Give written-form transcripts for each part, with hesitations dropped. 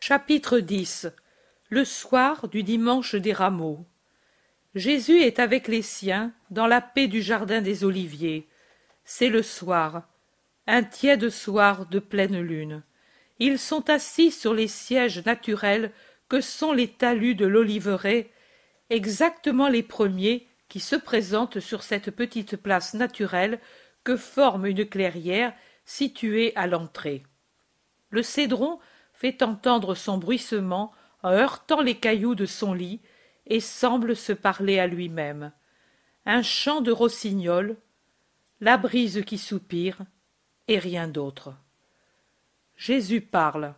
Chapitre 10. Le soir du dimanche des Rameaux. Jésus est avec les siens dans la paix du jardin des Oliviers. C'est le soir, un tiède soir de pleine lune. Ils sont assis sur les sièges naturels que sont les talus de l'Oliveraie, exactement les premiers qui se présentent sur cette petite place naturelle que forme une clairière située à l'entrée. Le cédron fait entendre son bruissement en heurtant les cailloux de son lit et semble se parler à lui-même. Un chant de rossignol, la brise qui soupire, et rien d'autre. Jésus parle.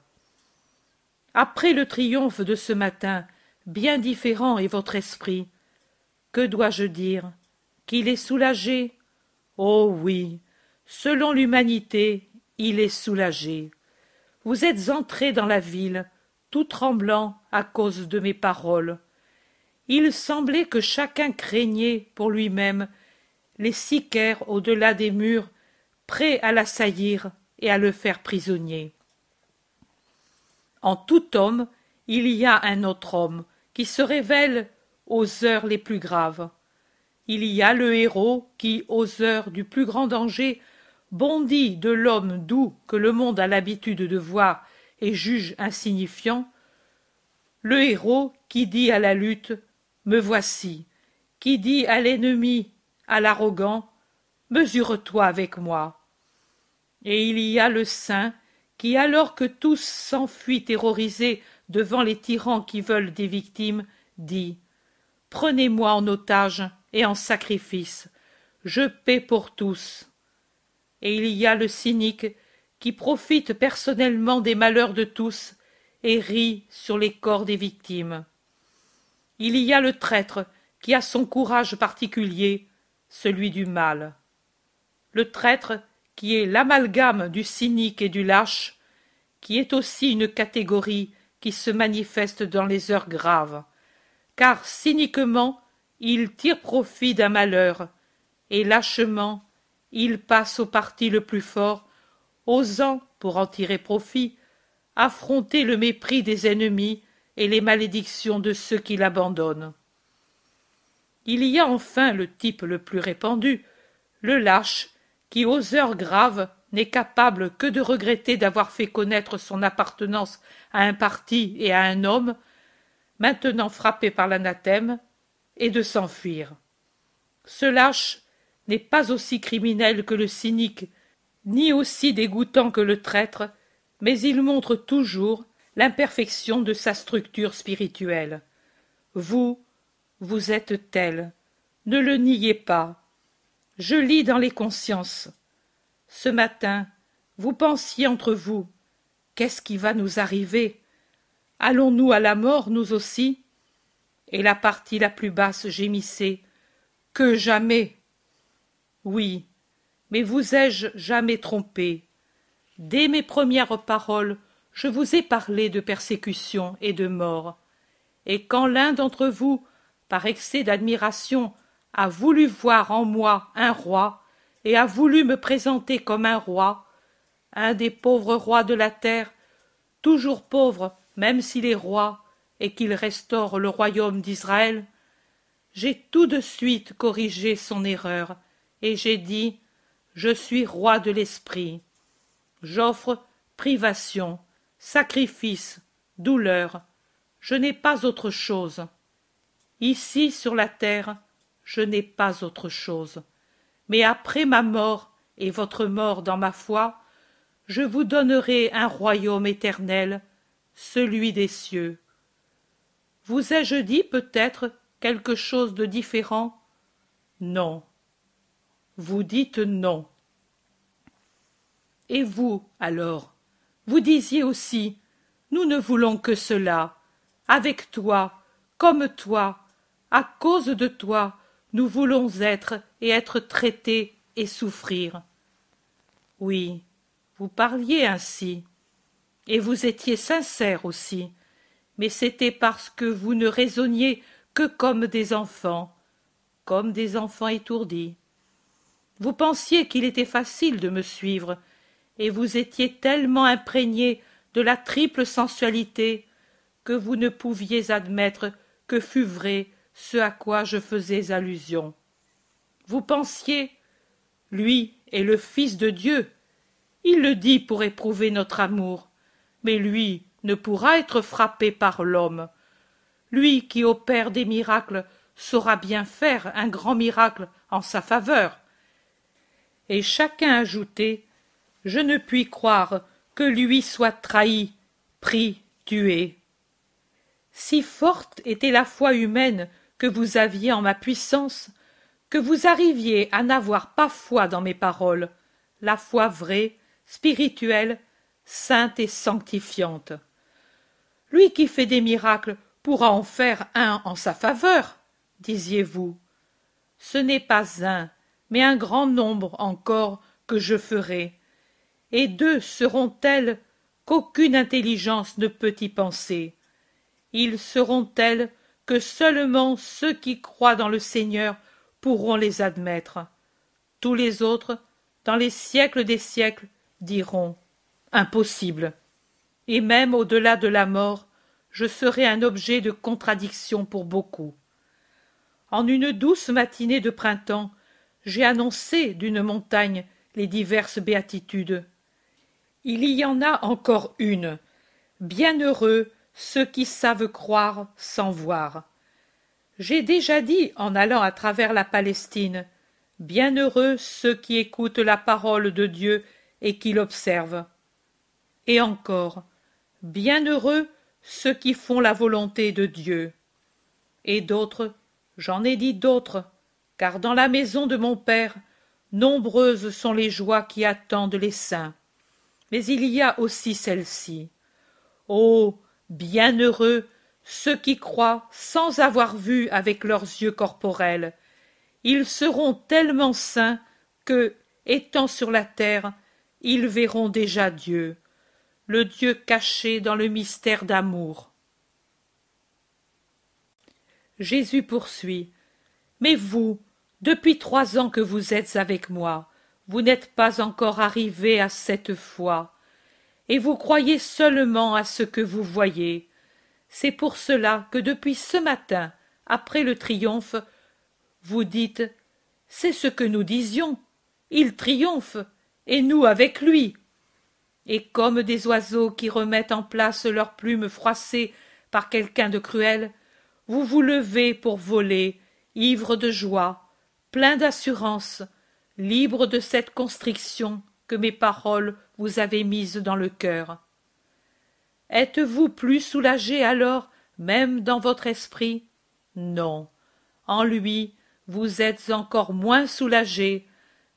Après le triomphe de ce matin, bien différent est votre esprit. Que dois-je dire? Qu'il est soulagé? Oh oui, selon l'humanité, il est soulagé. Vous êtes entrés dans la ville, tout tremblant à cause de mes paroles. Il semblait que chacun craignait pour lui-même les sicaires au-delà des murs, prêts à l'assaillir et à le faire prisonnier. En tout homme, il y a un autre homme qui se révèle aux heures les plus graves. Il y a le héros qui, aux heures du plus grand danger, bondit de l'homme doux que le monde a l'habitude de voir et juge insignifiant, le héros qui dit à la lutte « Me voici », qui dit à l'ennemi, à l'arrogant « Mesure-toi avec moi ». Et il y a le saint qui, alors que tous s'enfuient terrorisés devant les tyrans qui veulent des victimes, dit « Prenez-moi en otage et en sacrifice, je paie pour tous ». Et il y a le cynique qui profite personnellement des malheurs de tous et rit sur les corps des victimes. Il y a le traître qui a son courage particulier, celui du mal. Le traître qui est l'amalgame du cynique et du lâche, qui est aussi une catégorie qui se manifeste dans les heures graves, car cyniquement il tire profit d'un malheur, et lâchement il passe au parti le plus fort, osant, pour en tirer profit, affronter le mépris des ennemis et les malédictions de ceux qui l'abandonnent. Il y a enfin le type le plus répandu, le lâche, qui aux heures graves n'est capable que de regretter d'avoir fait connaître son appartenance à un parti et à un homme, maintenant frappé par l'anathème, et de s'enfuir. Ce lâche n'est pas aussi criminel que le cynique, ni aussi dégoûtant que le traître, mais il montre toujours l'imperfection de sa structure spirituelle. Vous êtes tel, ne le niez pas. Je lis dans les consciences. Ce matin, vous pensiez entre vous, qu'est-ce qui va nous arriver? Allons-nous à la mort, nous aussi? Et la partie la plus basse gémissait, que jamais! Oui, mais vous ai-je jamais trompé? Dès mes premières paroles, je vous ai parlé de persécution et de mort. Et quand l'un d'entre vous, par excès d'admiration, a voulu voir en moi un roi, et a voulu me présenter comme un roi, un des pauvres rois de la terre, toujours pauvre même s'il est roi, et qu'il restaure le royaume d'Israël, j'ai tout de suite corrigé son erreur, et j'ai dit « Je suis roi de l'esprit ». J'offre privation, sacrifice, douleur. Je n'ai pas autre chose. Ici, sur la terre, je n'ai pas autre chose. Mais après ma mort et votre mort dans ma foi, je vous donnerai un royaume éternel, celui des cieux. Vous ai-je dit peut-être quelque chose de différent? Non. Vous dites non. Et vous, alors, vous disiez aussi, nous ne voulons que cela. Avec toi, comme toi, à cause de toi, nous voulons être et être traités et souffrir. Oui, vous parliez ainsi, et vous étiez sincères aussi, mais c'était parce que vous ne raisonniez que comme des enfants étourdis. Vous pensiez qu'il était facile de me suivre, et vous étiez tellement imprégnés de la triple sensualité, que vous ne pouviez admettre que fût vrai ce à quoi je faisais allusion. Vous pensiez, lui est le Fils de Dieu. Il le dit pour éprouver notre amour, mais lui ne pourra être frappé par l'homme. Lui qui opère des miracles saura bien faire un grand miracle en sa faveur. Et chacun ajoutait, je ne puis croire que lui soit trahi, pris, tué. Si forte était la foi humaine que vous aviez en ma puissance, que vous arriviez à n'avoir pas foi dans mes paroles, la foi vraie, spirituelle, sainte et sanctifiante. Lui qui fait des miracles pourra en faire un en sa faveur, disiez-vous. Ce n'est pas un, mais un grand nombre encore que je ferai, et deux seront tels qu'aucune intelligence ne peut y penser. Ils seront tels que seulement ceux qui croient dans le Seigneur pourront les admettre. Tous les autres, dans les siècles des siècles, diront « impossible ». Et même au-delà de la mort, je serai un objet de contradiction pour beaucoup. En une douce matinée de printemps, j'ai annoncé d'une montagne les diverses béatitudes. Il y en a encore une. Bienheureux ceux qui savent croire sans voir. J'ai déjà dit en allant à travers la Palestine, bienheureux ceux qui écoutent la parole de Dieu et qui l'observent. Et encore, bienheureux ceux qui font la volonté de Dieu. Et d'autres, j'en ai dit d'autres, car dans la maison de mon Père, nombreuses sont les joies qui attendent les saints. Mais il y a aussi celle-ci. Ô bienheureux ceux qui croient sans avoir vu avec leurs yeux corporels. Ils seront tellement saints que, étant sur la terre, ils verront déjà Dieu, le Dieu caché dans le mystère d'amour. Jésus poursuit. Mais vous, depuis 3 ans que vous êtes avec moi, vous n'êtes pas encore arrivés à cette foi, et vous croyez seulement à ce que vous voyez. C'est pour cela que depuis ce matin, après le triomphe, vous dites « c'est ce que nous disions, il triomphe, et nous avec lui ». Et comme des oiseaux qui remettent en place leurs plumes froissées par quelqu'un de cruel, vous vous levez pour voler, ivre de joie, plein d'assurance, libre de cette constriction que mes paroles vous avaient mise dans le cœur. Êtes-vous plus soulagé alors, même dans votre esprit? Non. En lui, vous êtes encore moins soulagé,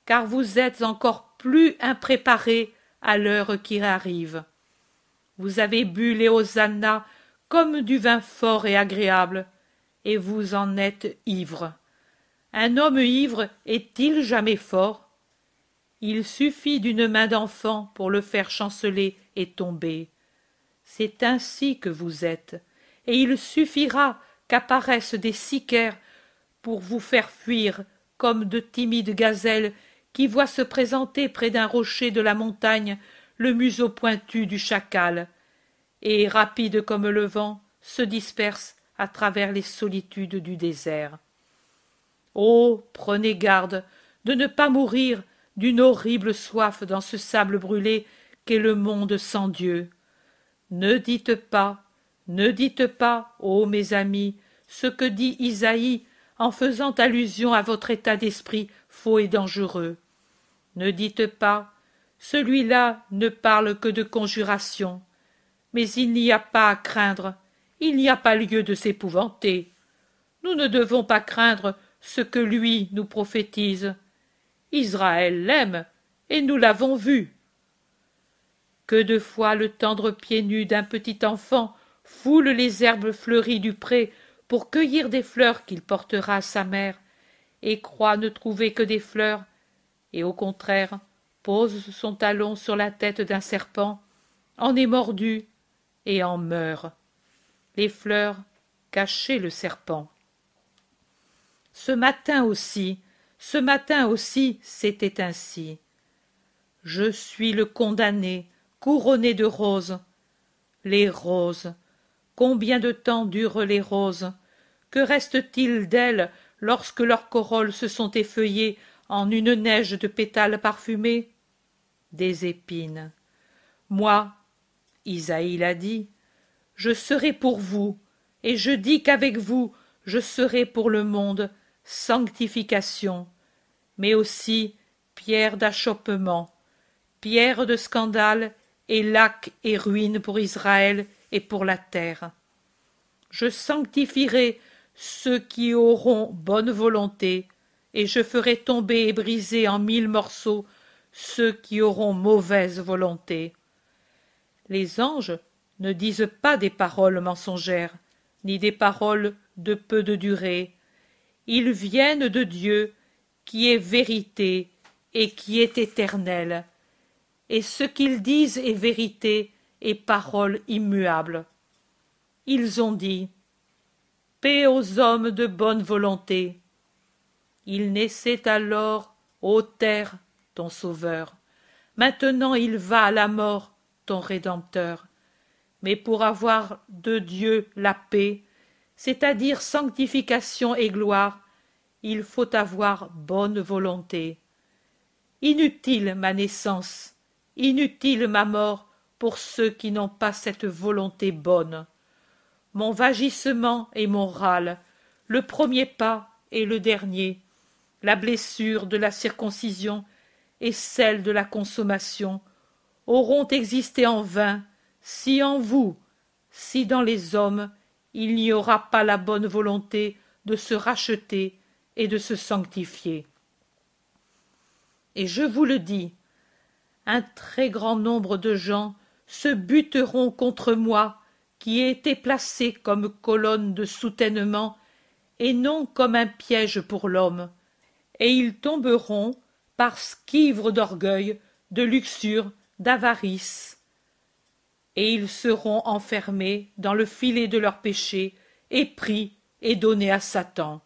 car vous êtes encore plus impréparé à l'heure qui arrive. Vous avez bu les hosannas comme du vin fort et agréable, et vous en êtes ivre. Un homme ivre est-il jamais fort? Il suffit d'une main d'enfant pour le faire chanceler et tomber. C'est ainsi que vous êtes, et il suffira qu'apparaissent des sicaires pour vous faire fuir comme de timides gazelles qui voient se présenter près d'un rocher de la montagne le museau pointu du chacal, et, rapides comme le vent, se dispersent à travers les solitudes du désert. Oh, prenez garde de ne pas mourir d'une horrible soif dans ce sable brûlé qu'est le monde sans Dieu. Ne dites pas, ô mes amis, ce que dit Isaïe en faisant allusion à votre état d'esprit faux et dangereux. Ne dites pas, celui-là ne parle que de conjuration. Mais il n'y a pas à craindre, il n'y a pas lieu de s'épouvanter. Nous ne devons pas craindre ce que lui nous prophétise. Israël l'aime, et nous l'avons vu. Que de fois le tendre pied nu d'un petit enfant foule les herbes fleuries du pré pour cueillir des fleurs qu'il portera à sa mère, et croit ne trouver que des fleurs, et au contraire pose son talon sur la tête d'un serpent, en est mordu et en meurt. Les fleurs cachaient le serpent. Ce matin aussi, c'était ainsi. Je suis le condamné, couronné de roses. Les roses. Combien de temps durent les roses? Que reste-t-il d'elles lorsque leurs corolles se sont effeuillées en une neige de pétales parfumés? Des épines. Moi, Isaïe l'a dit, je serai pour vous, et je dis qu'avec vous je serai pour le monde sanctification, mais aussi pierre d'achoppement, pierre de scandale et lac et ruine pour Israël et pour la terre. Je sanctifierai ceux qui auront bonne volonté, et je ferai tomber et briser en 1000 morceaux ceux qui auront mauvaise volonté. Les anges ne disent pas des paroles mensongères, ni des paroles de peu de durée. Ils viennent de Dieu, qui est vérité et qui est éternel, et ce qu'ils disent est vérité et parole immuable. Ils ont dit « Paix aux hommes de bonne volonté ». Il naissait alors, ô terre, ton sauveur. Maintenant il va à la mort, ton Rédempteur. Mais pour avoir de Dieu la paix, c'est-à-dire sanctification et gloire, il faut avoir bonne volonté. Inutile ma naissance, inutile ma mort pour ceux qui n'ont pas cette volonté bonne. Mon vagissement et mon râle, le premier pas et le dernier, la blessure de la circoncision et celle de la consommation, auront existé en vain si en vous, si dans les hommes, il n'y aura pas la bonne volonté de se racheter et de se sanctifier. Et je vous le dis, un très grand nombre de gens se buteront contre moi, qui ai été placé comme colonne de soutènement, et non comme un piège pour l'homme, et ils tomberont parce qu'ivres d'orgueil, de luxure, d'avarice, et ils seront enfermés dans le filet de leur péché, et pris et donnés à Satan.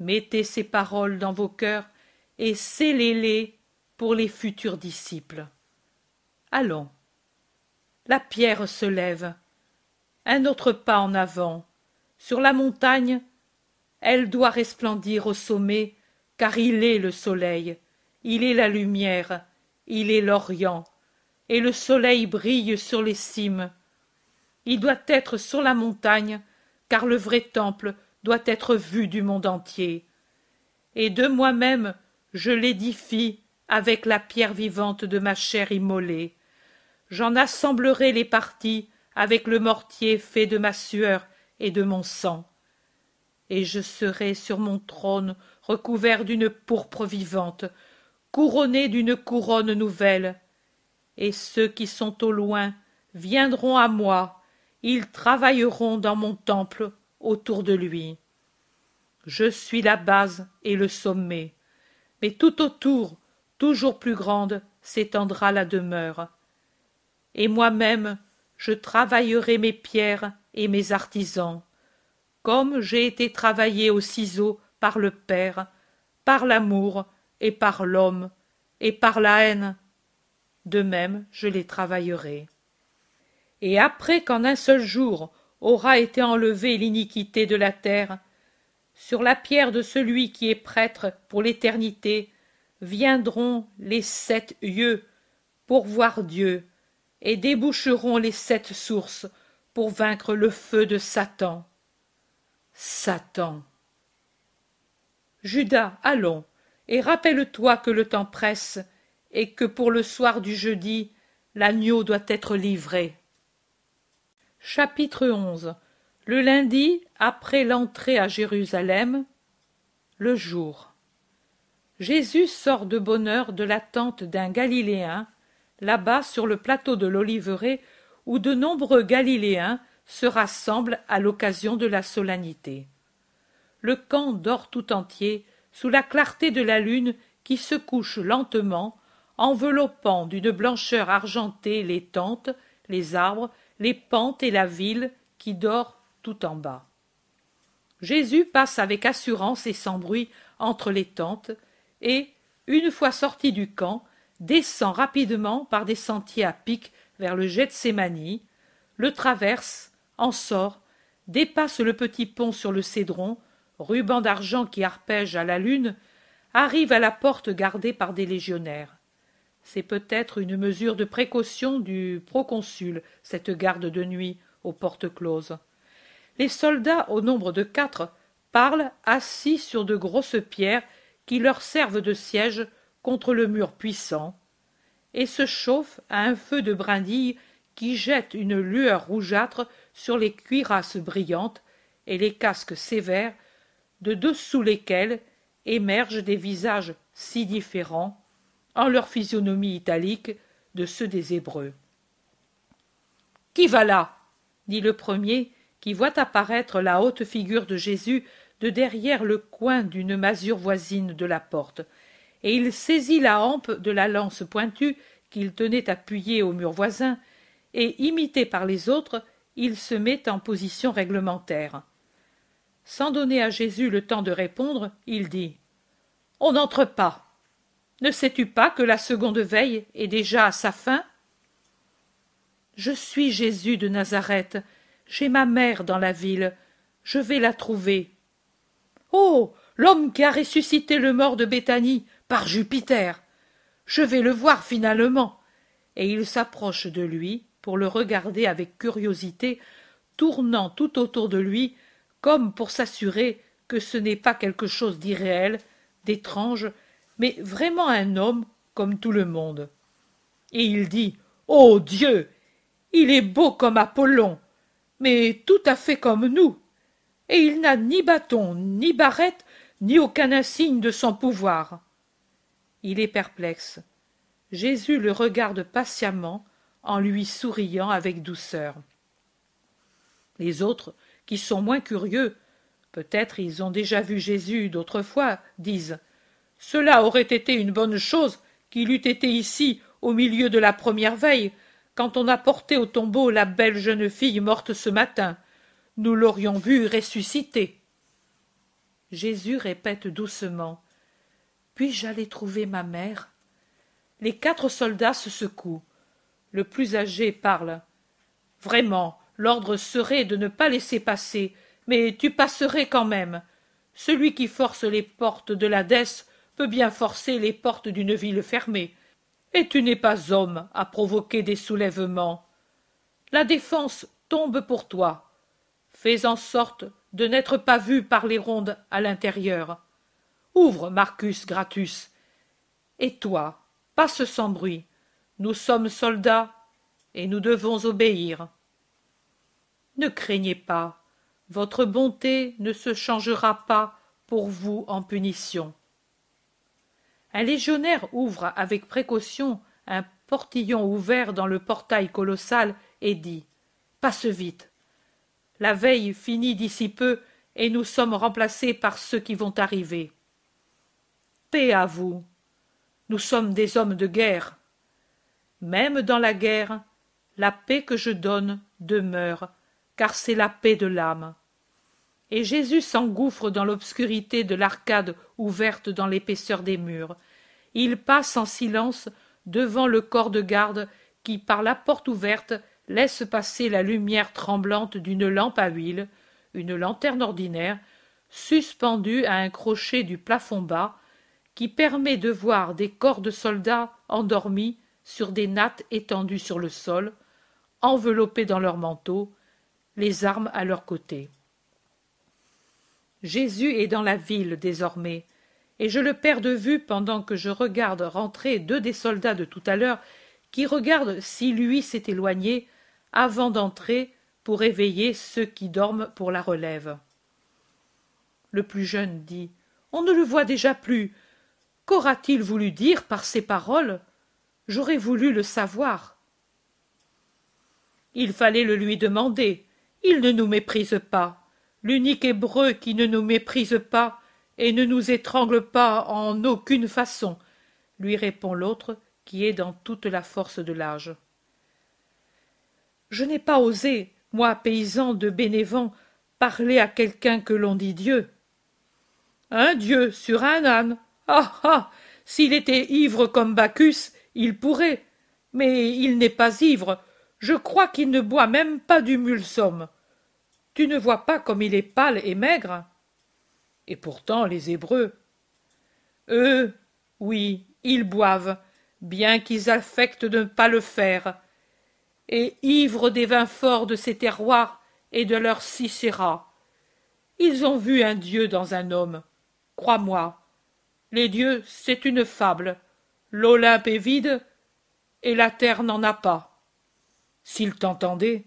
Mettez ces paroles dans vos cœurs et scellez-les pour les futurs disciples. Allons. La pierre se lève. Un autre pas en avant. Sur la montagne, elle doit resplendir au sommet, car il est le soleil, il est la lumière, il est l'Orient, et le soleil brille sur les cimes. Il doit être sur la montagne, car le vrai temple doit être vu du monde entier. Et de moi-même je l'édifie avec la pierre vivante de ma chair immolée. J'en assemblerai les parties avec le mortier fait de ma sueur et de mon sang. Et je serai sur mon trône recouvert d'une pourpre vivante, couronné d'une couronne nouvelle. Et ceux qui sont au loin viendront à moi, ils travailleront dans mon temple autour de lui. Je suis la base et le sommet, mais tout autour, toujours plus grande, s'étendra la demeure. Et moi-même, je travaillerai mes pierres et mes artisans, comme j'ai été travaillé au ciseau par le Père, par l'amour et par l'homme, et par la haine. De même, je les travaillerai. Et après qu'en un seul jour aura été enlevée l'iniquité de la terre, sur la pierre de celui qui est prêtre pour l'éternité, viendront les 7 yeux pour voir Dieu, et déboucheront les 7 sources pour vaincre le feu de Satan. Satan. Judas, allons, et rappelle-toi que le temps presse, et que pour le soir du jeudi, l'agneau doit être livré. Chapitre 11. Le lundi, après l'entrée à Jérusalem, le jour. Jésus sort de bonne heure de la tente d'un Galiléen, là-bas sur le plateau de l'Oliveraie, où de nombreux Galiléens se rassemblent à l'occasion de la solennité. Le camp dort tout entier sous la clarté de la lune qui se couche lentement, enveloppant d'une blancheur argentée les tentes, les arbres, les pentes et la ville qui dort tout en bas. Jésus passe avec assurance et sans bruit entre les tentes et, une fois sorti du camp, descend rapidement par des sentiers à pic vers le Gethsémani, le traverse, en sort, dépasse le petit pont sur le Cédron, ruban d'argent qui arpège à la lune, arrive à la porte gardée par des légionnaires. C'est peut-être une mesure de précaution du proconsul, cette garde de nuit aux portes closes. Les soldats, au nombre de 4, parlent assis sur de grosses pierres qui leur servent de siège contre le mur puissant, et se chauffent à un feu de brindilles qui jette une lueur rougeâtre sur les cuirasses brillantes et les casques sévères, de dessous lesquels émergent des visages si différents, en leur physionomie italique, de ceux des Hébreux. « Qui va là ?» dit le premier, qui voit apparaître la haute figure de Jésus de derrière le coin d'une masure voisine de la porte, et il saisit la hampe de la lance pointue qu'il tenait appuyée au mur voisin, et, imité par les autres, il se met en position réglementaire. Sans donner à Jésus le temps de répondre, il dit « On n'entre pas. Ne sais-tu pas que la seconde veille est déjà à sa fin ?»« Je suis Jésus de Nazareth. J'ai ma mère dans la ville. Je vais la trouver. »« Oh, l'homme qui a ressuscité le mort de Béthanie, par Jupiter! Je vais le voir finalement. » Et il s'approche de lui pour le regarder avec curiosité, tournant tout autour de lui, comme pour s'assurer que ce n'est pas quelque chose d'irréel, d'étrange, mais vraiment un homme comme tout le monde. Et il dit « Ô Dieu! Il est beau comme Apollon, mais tout à fait comme nous, et il n'a ni bâton, ni barrette, ni aucun insigne de son pouvoir. » Il est perplexe. Jésus le regarde patiemment, en lui souriant avec douceur. Les autres, qui sont moins curieux, peut-être ils ont déjà vu Jésus d'autres fois, disent « Cela aurait été une bonne chose qu'il eût été ici au milieu de la première veille, quand on a porté au tombeau la belle jeune fille morte ce matin. Nous l'aurions vue ressusciter. » Jésus répète doucement « Puis-je aller trouver ma mère ?» Les 4 soldats se secouent. Le plus âgé parle. « Vraiment, l'ordre serait de ne pas laisser passer, mais tu passerais quand même. Celui qui force les portes de l'Hadès peut bien forcer les portes d'une ville fermée. Et tu n'es pas homme à provoquer des soulèvements. La défense tombe pour toi. Fais en sorte de n'être pas vu par les rondes à l'intérieur. Ouvre, Marcus Gratus. Et toi, passe sans bruit. Nous sommes soldats, et nous devons obéir. Ne craignez pas, votre bonté ne se changera pas pour vous en punition. » Un légionnaire ouvre avec précaution un portillon ouvert dans le portail colossal et dit « Passe vite. La veille finit d'ici peu, et nous sommes remplacés par ceux qui vont arriver. Paix à vous. Nous sommes des hommes de guerre. Même dans la guerre, la paix que je donne demeure, car c'est la paix de l'âme. » Et Jésus s'engouffre dans l'obscurité de l'arcade ouverte dans l'épaisseur des murs. Il passe en silence devant le corps de garde qui, par la porte ouverte, laisse passer la lumière tremblante d'une lampe à huile, une lanterne ordinaire, suspendue à un crochet du plafond bas, qui permet de voir des corps de soldats endormis sur des nattes étendues sur le sol, enveloppés dans leurs manteaux, les armes à leurs côtés. Jésus est dans la ville désormais, et je le perds de vue pendant que je regarde rentrer 2 des soldats de tout à l'heure qui regardent si lui s'est éloigné avant d'entrer pour éveiller ceux qui dorment pour la relève. Le plus jeune dit « On ne le voit déjà plus. Qu'aura-t-il voulu dire par ces paroles? J'aurais voulu le savoir. » Il fallait le lui demander. Il ne nous méprise pas. L'unique Hébreu qui ne nous méprise pas et ne nous étrangle pas en aucune façon, lui répond l'autre qui est dans toute la force de l'âge. Je n'ai pas osé, moi paysan de Bénévent, parler à quelqu'un que l'on dit Dieu. Un Dieu sur un âne. Ah ah. S'il était ivre comme Bacchus, il pourrait, mais il n'est pas ivre. Je crois qu'il ne boit même pas du mulsum. Tu ne vois pas comme il est pâle et maigre? Et pourtant les Hébreux, eux, oui, ils boivent, bien qu'ils affectent de ne pas le faire, et ivres des vins forts de ces terroirs et de leur Sisera. Ils ont vu un Dieu dans un homme. Crois-moi, les dieux, c'est une fable. L'Olympe est vide, et la terre n'en a pas. S'ils t'entendaient.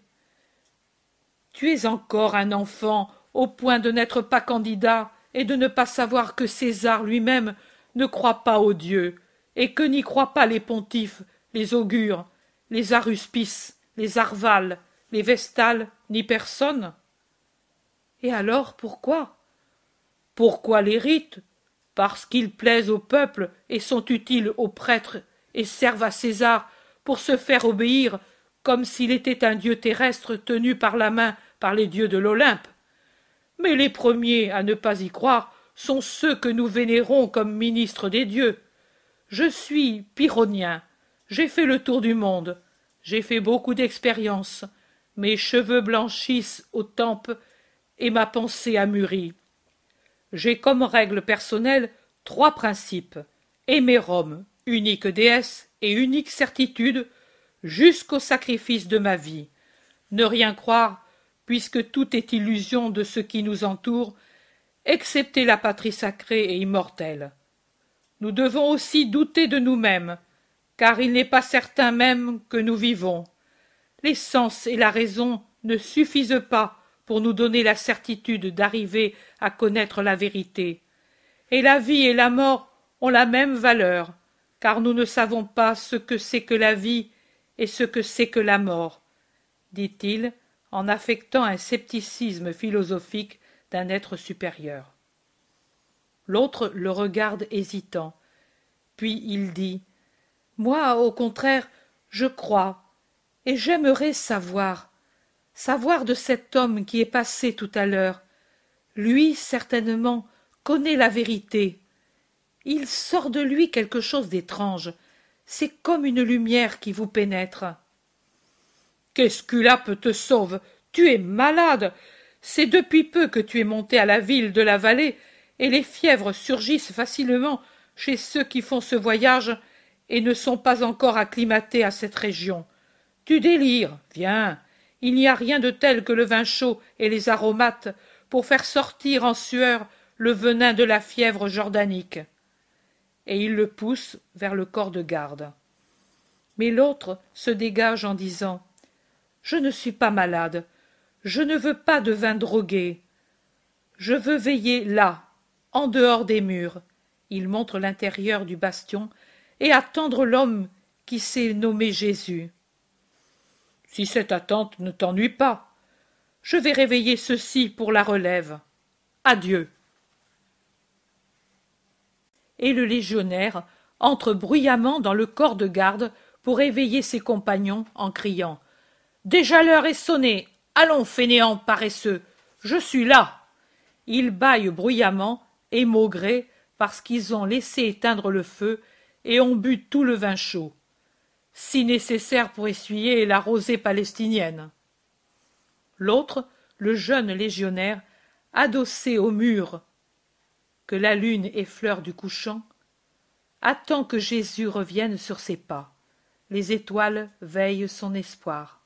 Tu es encore un enfant, au point de n'être pas candidat et de ne pas savoir que César lui-même ne croit pas aux dieux, et que n'y croient pas les pontifes, les augures, les aruspices, les arvales, les vestales, ni personne. Et alors pourquoi? Pourquoi les rites? Parce qu'ils plaisent au peuple et sont utiles aux prêtres et servent à César pour se faire obéir comme s'il était un dieu terrestre tenu par la main par les dieux de l'Olympe. Mais les premiers à ne pas y croire sont ceux que nous vénérons comme ministres des dieux. Je suis pyrrhonien, j'ai fait le tour du monde, j'ai fait beaucoup d'expériences, mes cheveux blanchissent aux tempes et ma pensée a mûri. J'ai comme règle personnelle 3 principes: aimer Rome, unique déesse et unique certitude, jusqu'au sacrifice de ma vie, ne rien croire, puisque tout est illusion de ce qui nous entoure, excepté la patrie sacrée et immortelle. Nous devons aussi douter de nous-mêmes, car il n'est pas certain même que nous vivons. Les sens et la raison ne suffisent pas pour nous donner la certitude d'arriver à connaître la vérité. Et la vie et la mort ont la même valeur, car nous ne savons pas ce que c'est que la vie et ce que c'est que la mort, dit-il, en affectant un scepticisme philosophique d'un être supérieur. L'autre le regarde hésitant. Puis il dit: « Moi, au contraire, je crois, et j'aimerais savoir de cet homme qui est passé tout à l'heure. Lui, certainement, connaît la vérité. Il sort de lui quelque chose d'étrange. C'est comme une lumière qui vous pénètre. » « Qu'Esculape te sauve! Tu es malade! C'est depuis peu que tu es monté à la ville de la vallée, et les fièvres surgissent facilement chez ceux qui font ce voyage et ne sont pas encore acclimatés à cette région. Tu délires, viens, il n'y a rien de tel que le vin chaud et les aromates pour faire sortir en sueur le venin de la fièvre jordanique. » Et il le pousse vers le corps de garde. Mais l'autre se dégage en disant: « Je ne suis pas malade, je ne veux pas de vin drogué. Je veux veiller là, en dehors des murs. » Il montre l'intérieur du bastion et attendre l'homme qui s'est nommé Jésus. « Si cette attente ne t'ennuie pas, je vais réveiller ceux-ci pour la relève. Adieu. » Et le légionnaire entre bruyamment dans le corps de garde pour éveiller ses compagnons en criant: « Déjà l'heure est sonnée. Allons, fainéants paresseux, je suis là. » Ils bâillent bruyamment et maugrés parce qu'ils ont laissé éteindre le feu et ont bu tout le vin chaud, si nécessaire pour essuyer la rosée palestinienne. L'autre, le jeune légionnaire, adossé au mur que la lune effleure du couchant, attend que Jésus revienne sur ses pas. Les étoiles veillent son espoir.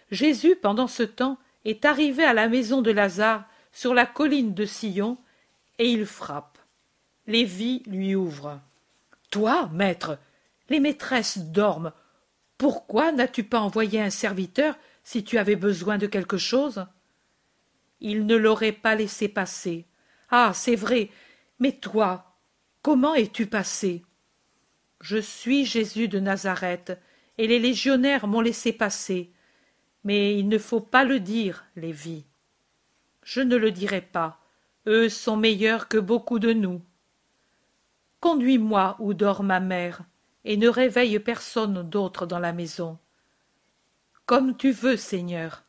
Jésus, pendant ce temps, est arrivé à la maison de Lazare sur la colline de Sillon, et il frappe. Lévi lui ouvre. « Toi, maître, les maîtresses dorment. Pourquoi n'as-tu pas envoyé un serviteur si tu avais besoin de quelque chose ?» Il ne l'aurait pas laissé passer. « Ah, c'est vrai, mais toi, comment es-tu passé ?»« Je suis Jésus de Nazareth, et les légionnaires m'ont laissé passer. Mais il ne faut pas le dire, Lévi. »« Je ne le dirai pas. Eux sont meilleurs que beaucoup de nous. » « Conduis-moi où dort ma mère, et ne réveille personne d'autre dans la maison. »« Comme tu veux, Seigneur.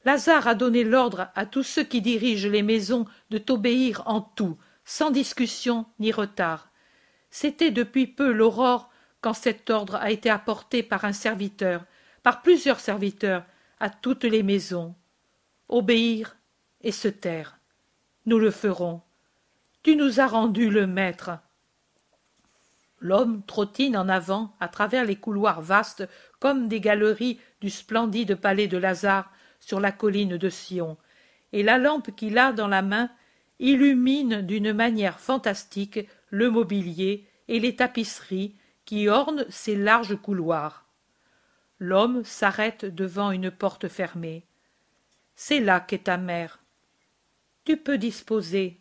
Lazare a donné l'ordre à tous ceux qui dirigent les maisons de t'obéir en tout, sans discussion ni retard. C'était depuis peu l'aurore quand cet ordre a été apporté par un serviteur, par plusieurs serviteurs à toutes les maisons. Obéir et se taire. Nous le ferons. Tu nous as rendu le maître. L'homme trottine en avant à travers les couloirs vastes comme des galeries du splendide palais de Lazare sur la colline de Sion, et la lampe qu'il a dans la main illumine d'une manière fantastique le mobilier et les tapisseries qui ornent ces larges couloirs. L'homme s'arrête devant une porte fermée. C'est là qu'est ta mère. Tu peux disposer.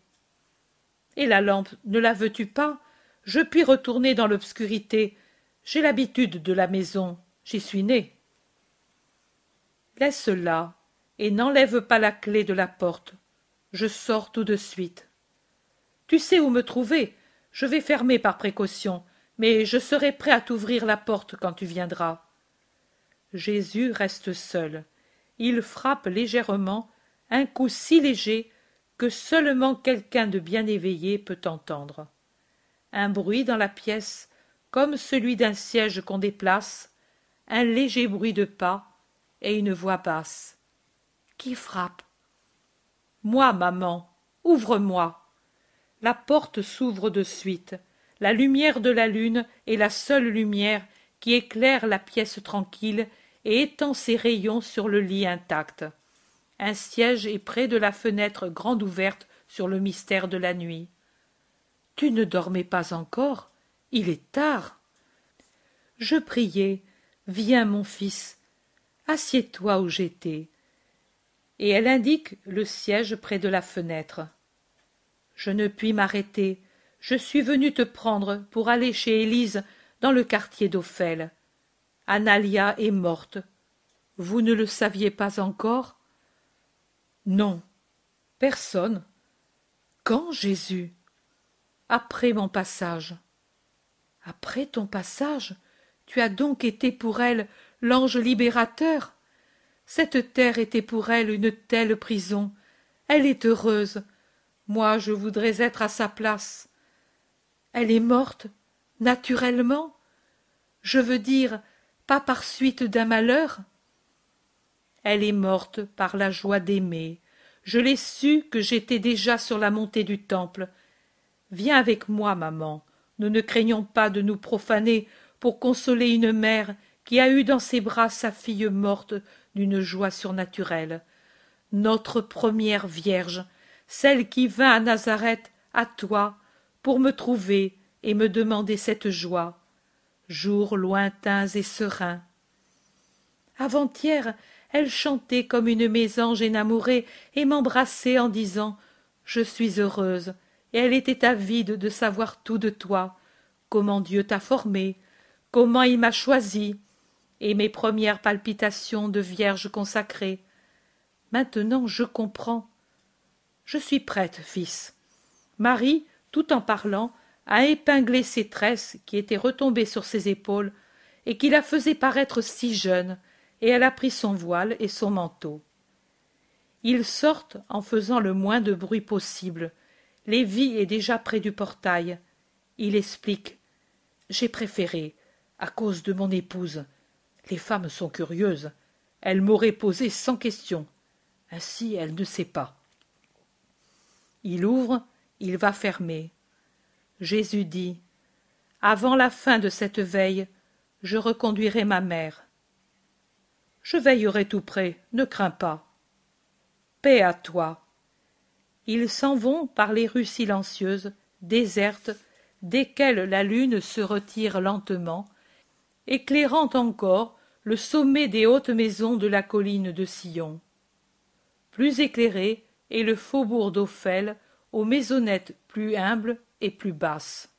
Et la lampe, ne la veux-tu pas? Je puis retourner dans l'obscurité. J'ai l'habitude de la maison. J'y suis né. Laisse-la, et n'enlève pas la clé de la porte. Je sors tout de suite. Tu sais où me trouver. Je vais fermer par précaution, mais je serai prêt à t'ouvrir la porte quand tu viendras. Jésus reste seul. Il frappe légèrement, un coup si léger que seulement quelqu'un de bien éveillé peut entendre. Un bruit dans la pièce, comme celui d'un siège qu'on déplace, un léger bruit de pas et une voix basse. Qui frappe? Moi, maman, ouvre-moi. La porte s'ouvre de suite. La lumière de la lune est la seule lumière qui éclaire la pièce tranquille et étend ses rayons sur le lit intact. Un siège est près de la fenêtre grande ouverte sur le mystère de la nuit. Tu ne dormais pas encore? Il est tard. Je priais. Viens, mon fils. Assieds-toi où j'étais. Et elle indique le siège près de la fenêtre. Je ne puis m'arrêter. Je suis venue te prendre pour aller chez Élise dans le quartier d'Ophel. Analia est morte. Vous ne le saviez pas encore? Non. Personne. Quand, Jésus? Après mon passage. Après ton passage? Tu as donc été pour elle l'ange libérateur? Cette terre était pour elle une telle prison. Elle est heureuse. Moi, je voudrais être à sa place. Elle est morte, naturellement? Je veux dire, pas par suite d'un malheur? Elle est morte par la joie d'aimer. Je l'ai su que j'étais déjà sur la montée du temple. Viens avec moi, maman. Nous ne craignons pas de nous profaner pour consoler une mère qui a eu dans ses bras sa fille morte d'une joie surnaturelle. Notre première Vierge, celle qui vint à Nazareth, à toi, pour me trouver et me demander cette joie. Jours lointains et sereins. Avant-hier, elle chantait comme une mésange énamourée et m'embrassait en disant « Je suis heureuse », et elle était avide de savoir tout de toi, comment Dieu t'a formée, comment il m'a choisie, et mes premières palpitations de vierge consacrée. Maintenant je comprends. Je suis prête, fils. Marie, tout en parlant, a épinglé ses tresses qui étaient retombées sur ses épaules et qui la faisaient paraître si jeune, et elle a pris son voile et son manteau. Ils sortent en faisant le moins de bruit possible. Lévi est déjà près du portail. Il explique. J'ai préféré, à cause de mon épouse. Les femmes sont curieuses. Elle m'aurait posé 100 questions. Ainsi, elle ne sait pas. Il ouvre, il va fermer. Jésus dit, avant la fin de cette veille, je reconduirai ma mère. Je veillerai tout près, ne crains pas. Paix à toi. Ils s'en vont par les rues silencieuses, désertes, desquelles la lune se retire lentement, éclairant encore le sommet des hautes maisons de la colline de Sion. Plus éclairé est le faubourg d'Ophel, aux maisonnettes plus humbles et plus basses.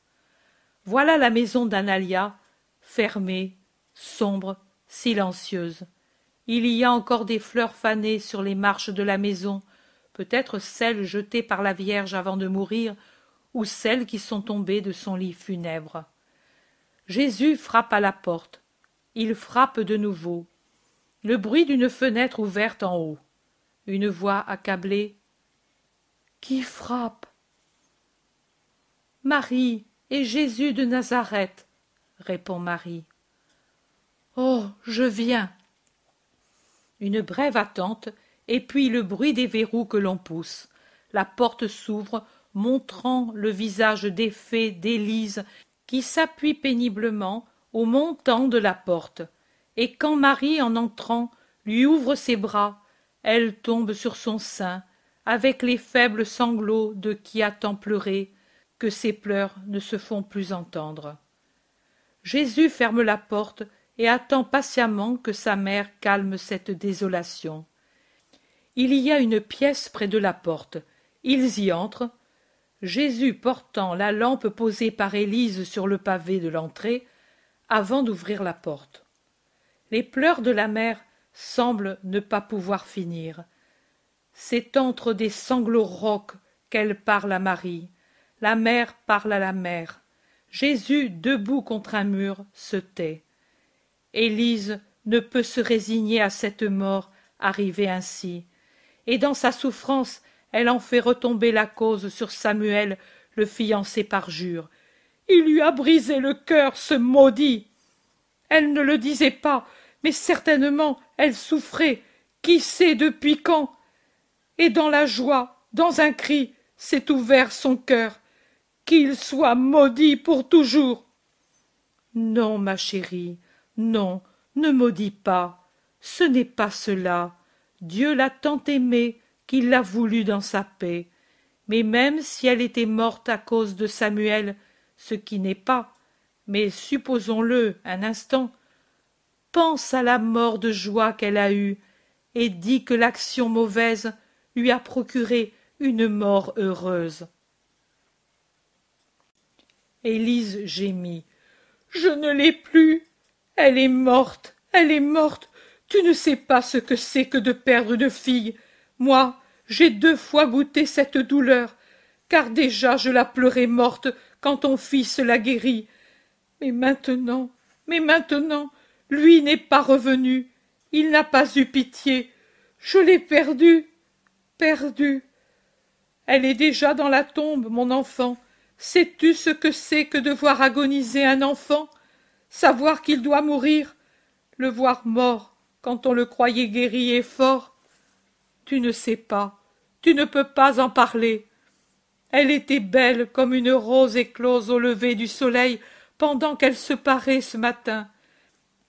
Voilà la maison d'Analia, fermée, sombre, silencieuse. Il y a encore des fleurs fanées sur les marches de la maison, peut-être celles jetées par la Vierge avant de mourir, ou celles qui sont tombées de son lit funèbre. Jésus frappe à la porte. Il frappe de nouveau. Le bruit d'une fenêtre ouverte en haut. Une voix accablée. « Qui frappe ?»« Marie et Jésus de Nazareth, » répond Marie. « Oh, je viens. » Une brève attente, et puis le bruit des verrous que l'on pousse. La porte s'ouvre, montrant le visage défait d'Élise, qui s'appuie péniblement au montant de la porte. Et quand Marie, en entrant, lui ouvre ses bras, elle tombe sur son sein, avec les faibles sanglots de qui a tant pleuré, que ses pleurs ne se font plus entendre. Jésus ferme la porte et attend patiemment que sa mère calme cette désolation. Il y a une pièce près de la porte. Ils y entrent. Jésus portant la lampe posée par Élise sur le pavé de l'entrée, avant d'ouvrir la porte. Les pleurs de la mère semblent ne pas pouvoir finir. C'est entre des sanglots rauques qu'elle parle à Marie. La mère parle à la mère. Jésus, debout contre un mur, se tait. Élise ne peut se résigner à cette mort arrivée ainsi, et dans sa souffrance, elle en fait retomber la cause sur Samuel, le fiancé parjure. Il lui a brisé le cœur, ce maudit. Elle ne le disait pas, mais certainement elle souffrait, qui sait depuis quand. Et dans la joie, dans un cri, s'est ouvert son cœur. Qu'il soit maudit pour toujours. Non, ma chérie, non, ne maudis pas. Ce n'est pas cela. Dieu l'a tant aimée qu'il l'a voulu dans sa paix. Mais même si elle était morte à cause de Samuel, ce qui n'est pas, mais supposons-le un instant, pense à la mort de joie qu'elle a eue, et dis que l'action mauvaise lui a procuré une mort heureuse. Élise gémit. Je ne l'ai plus. Elle est morte, elle est morte. Tu ne sais pas ce que c'est que de perdre une fille. Moi, j'ai 2 fois goûté cette douleur, car déjà je la pleurais morte quand ton fils la guérit. Mais maintenant, lui n'est pas revenu. Il n'a pas eu pitié. Je l'ai perdue, perdue. Elle est déjà dans la tombe, mon enfant. Sais-tu ce que c'est que de voir agoniser un enfant, savoir qu'il doit mourir, le voir mort quand on le croyait guéri et fort? Tu ne sais pas, tu ne peux pas en parler. Elle était belle comme une rose éclose au lever du soleil pendant qu'elle se parait ce matin.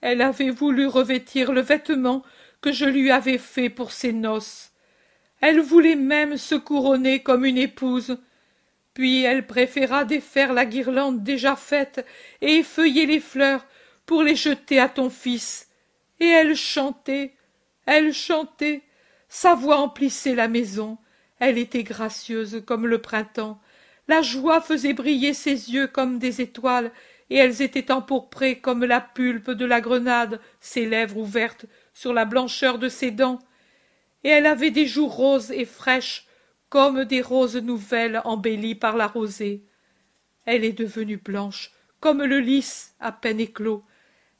Elle avait voulu revêtir le vêtement que je lui avais fait pour ses noces. Elle voulait même se couronner comme une épouse. Puis elle préféra défaire la guirlande déjà faite et effeuiller les fleurs pour les jeter à ton fils. Et elle chantait, sa voix emplissait la maison, elle était gracieuse comme le printemps, la joie faisait briller ses yeux comme des étoiles, et elles étaient empourprées comme la pulpe de la grenade, ses lèvres ouvertes sur la blancheur de ses dents, et elle avait des joues roses et fraîches, comme des roses nouvelles embellies par la rosée. Elle est devenue blanche, comme le lys à peine éclos.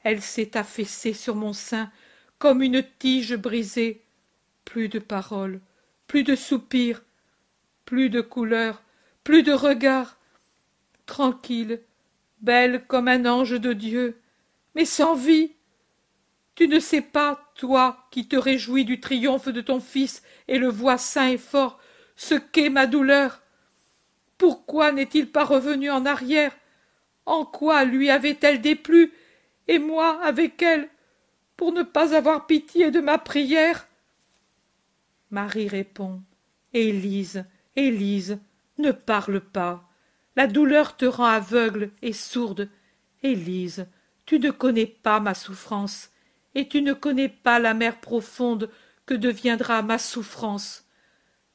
Elle s'est affaissée sur mon sein, comme une tige brisée. Plus de paroles, plus de soupirs, plus de couleurs, plus de regards. Tranquille, belle comme un ange de Dieu, mais sans vie. Tu ne sais pas, toi, qui te réjouis du triomphe de ton fils et le vois sain et fort, ce qu'est ma douleur. Pourquoi n'est-il pas revenu en arrière? En quoi lui avait-elle déplu, et moi avec elle, pour ne pas avoir pitié de ma prière? Marie répond. Élise, Élise, ne parle pas. La douleur te rend aveugle et sourde. Élise, tu ne connais pas ma souffrance, et tu ne connais pas la mer profonde que deviendra ma souffrance.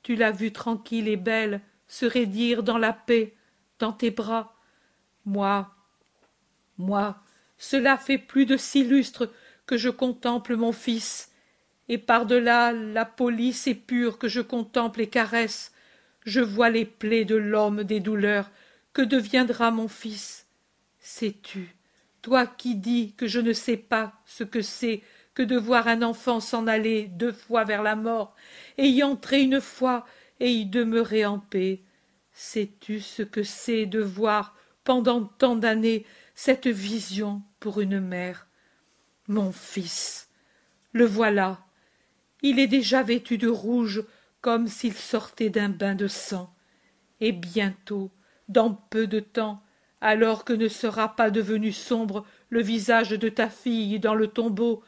Tu l'as vue tranquille et belle se raidir dans la paix, dans tes bras. Moi, cela fait plus de 6 lustres que je contemple mon fils, et par-delà la police et pure que je contemple et caresse, je vois les plaies de l'homme des douleurs que deviendra mon fils. Sais-tu, toi qui dis que je ne sais pas ce que c'est que de voir un enfant s'en aller 2 fois vers la mort, et y entrer une fois et y demeurer en paix, sais-tu ce que c'est de voir pendant tant d'années cette vision pour une mère? Mon fils, le voilà, il est déjà vêtu de rouge comme s'il sortait d'un bain de sang. Et bientôt, dans peu de temps, alors que ne sera pas devenu sombre le visage de ta fille dans le tombeau,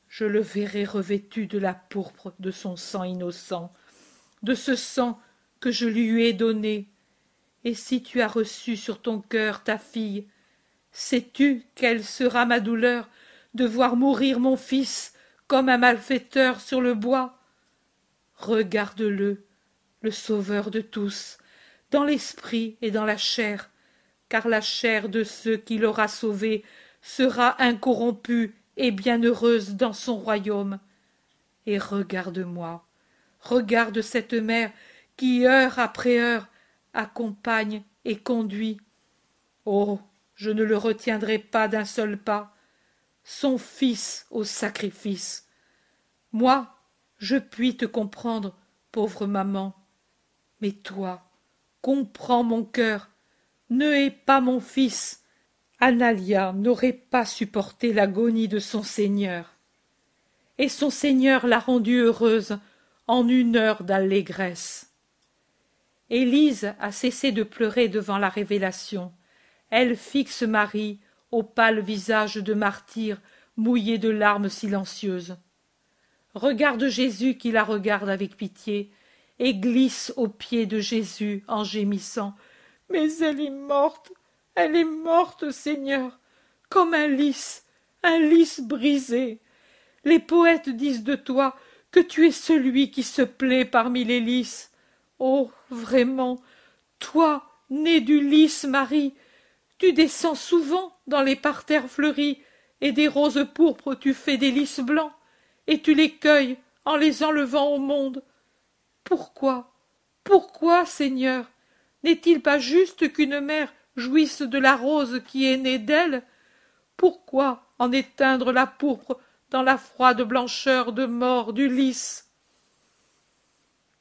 je le verrai revêtu de la pourpre de son sang innocent, de ce sang que je lui ai donné. Et si tu as reçu sur ton cœur ta fille, sais-tu quelle sera ma douleur de voir mourir mon fils comme un malfaiteur sur le bois? Regarde-le, le sauveur de tous, dans l'esprit et dans la chair, car la chair de ceux qu'il aura sauvés sera incorrompue et bienheureuse dans son royaume. Et regarde-moi, regarde cette mère qui, heure après heure, accompagne et conduit. Oh, je ne le retiendrai pas d'un seul pas, son fils au sacrifice. Moi, je puis te comprendre, pauvre maman, mais toi, comprends mon cœur, ne hais pas mon fils. Analia n'aurait pas supporté l'agonie de son Seigneur. Et son Seigneur l'a rendue heureuse en 1 heure d'allégresse. Élise a cessé de pleurer devant la révélation. Elle fixe Marie au pâle visage de martyr mouillé de larmes silencieuses. Regarde Jésus qui la regarde avec pitié et glisse aux pieds de Jésus en gémissant. « Mais elle est morte, Seigneur, comme un lys brisé. Les poètes disent de toi que tu es celui qui se plaît parmi les lys. Oh, vraiment, toi, né du lys, Marie, tu descends souvent dans les parterres fleuris, et des roses pourpres tu fais des lys blancs, et tu les cueilles en les enlevant au monde. Pourquoi, Seigneur, n'est-il pas juste qu'une mère jouisse de la rose qui est née d'elle? Pourquoi en éteindre la pourpre dans la froide blancheur de mort du lys?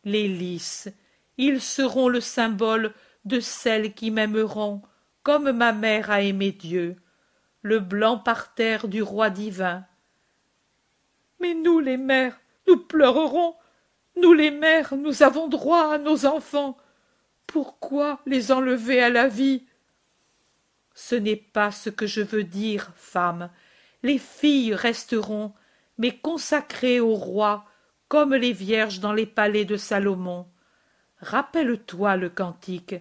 Les lys, ils seront le symbole de celles qui m'aimeront comme ma mère a aimé Dieu, le blanc parterre du roi divin. Mais nous les mères, nous pleurerons, nous les mères, nous avons droit à nos enfants. Pourquoi les enlever à la vie? Ce n'est pas ce que je veux dire, femme. Les filles resteront, mais consacrées au roi, comme les vierges dans les palais de Salomon. Rappelle-toi le cantique,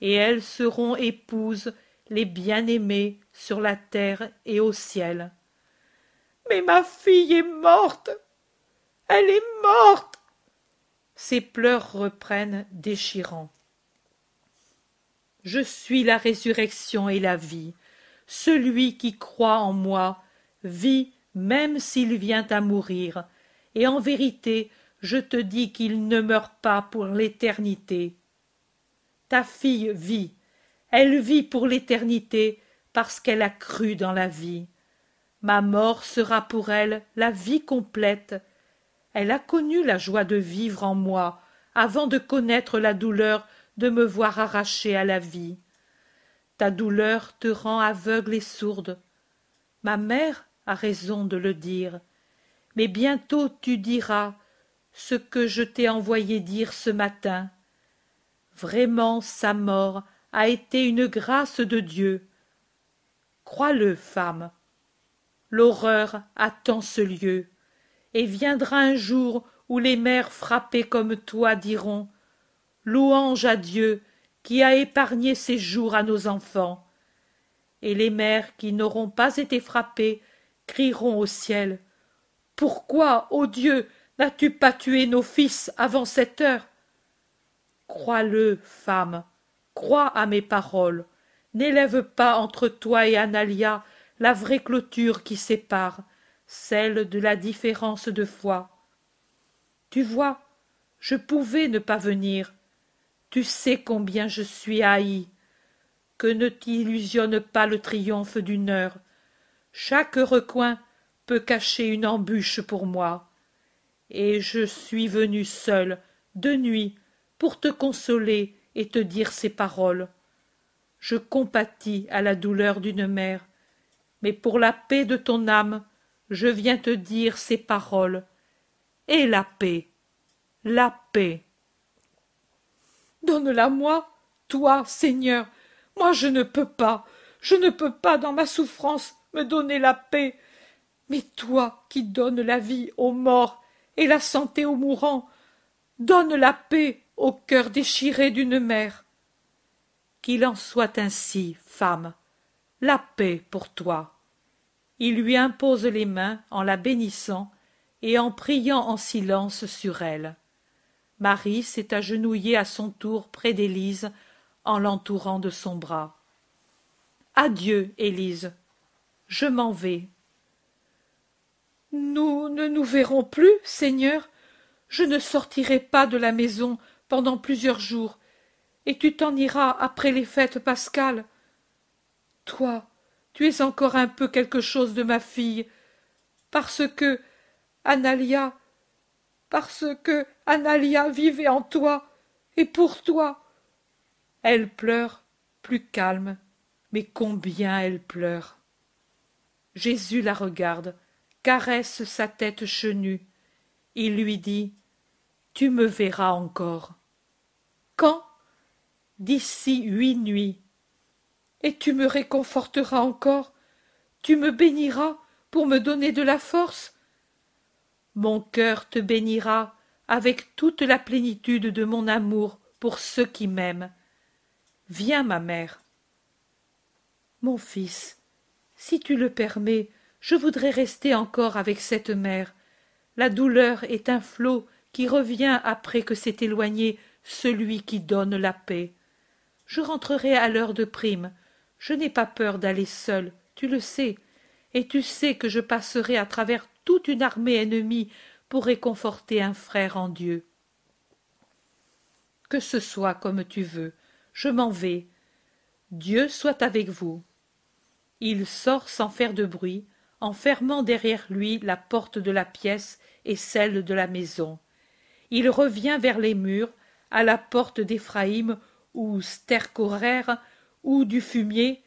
et elles seront épouses, les bien-aimées, sur la terre et au ciel. Mais ma fille est morte! Elle est morte! Ses pleurs reprennent, déchirants. Je suis la résurrection et la vie. Celui qui croit en moi vit même s'il vient à mourir. Et en vérité, je te dis qu'il ne meurt pas pour l'éternité. Ta fille vit. Elle vit pour l'éternité parce qu'elle a cru dans la vie. Ma mort sera pour elle la vie complète. Elle a connu la joie de vivre en moi avant de connaître la douleur de me voir arraché à la vie. Ta douleur te rend aveugle et sourde. Ma mère a raison de le dire, mais bientôt tu diras ce que je t'ai envoyé dire ce matin. Vraiment sa mort a été une grâce de Dieu. Crois-le, femme. L'horreur attend ce lieu, et viendra un jour où les mères frappées comme toi diront « Louange à Dieu qui a épargné ces jours à nos enfants !» Et les mères qui n'auront pas été frappées crieront au ciel « Pourquoi, ô Dieu, n'as-tu pas tué nos fils avant cette heure ?» Crois-le, femme, crois à mes paroles, n'élève pas entre toi et Analia la vraie clôture qui sépare, celle de la différence de foi. Tu vois, je pouvais ne pas venir. Tu sais combien je suis haï. Que ne t'illusionne pas le triomphe d'une heure. Chaque recoin peut cacher une embûche pour moi. Et je suis venu seul, de nuit, pour te consoler et te dire ces paroles. Je compatis à la douleur d'une mère, mais pour la paix de ton âme, je viens te dire ces paroles. et la paix. La paix. Donne-la-moi, toi, Seigneur. Moi, je ne peux pas, dans ma souffrance, me donner la paix. Mais toi, qui donnes la vie aux morts et la santé aux mourants, donne la paix au cœur déchiré d'une mère. Qu'il en soit ainsi, femme, la paix pour toi. Il lui impose les mains en la bénissant et en priant en silence sur elle. Marie s'est agenouillée à son tour près d'Élise en l'entourant de son bras. Adieu, Élise, je m'en vais. Nous ne nous verrons plus, Seigneur. Je ne sortirai pas de la maison pendant plusieurs jours, et tu t'en iras après les fêtes pascales. Toi, tu es encore un peu quelque chose de ma fille, parce que Analia vivait en toi, et pour toi. Elle pleure, plus calme, mais combien elle pleure. Jésus la regarde, caresse sa tête chenue. Il lui dit: Tu me verras encore. Quand? D'ici 8 nuits. Et tu me réconforteras encore? Tu me béniras pour me donner de la force? Mon cœur te bénira avec toute la plénitude de mon amour pour ceux qui m'aiment. Viens, ma mère. Mon fils, si tu le permets, je voudrais rester encore avec cette mère. La douleur est un flot qui revient après que s'est éloigné celui qui donne la paix. Je rentrerai à l'heure de prime. Je n'ai pas peur d'aller seule, tu le sais, et tu sais que je passerai à travers toute une armée ennemie pour réconforter un frère en Dieu. Que ce soit comme tu veux, je m'en vais. Dieu soit avec vous. Il sort sans faire de bruit, en fermant derrière lui la porte de la pièce et celle de la maison. Il revient vers les murs, à la porte d'Éphraïm ou Stercorère ou du fumier,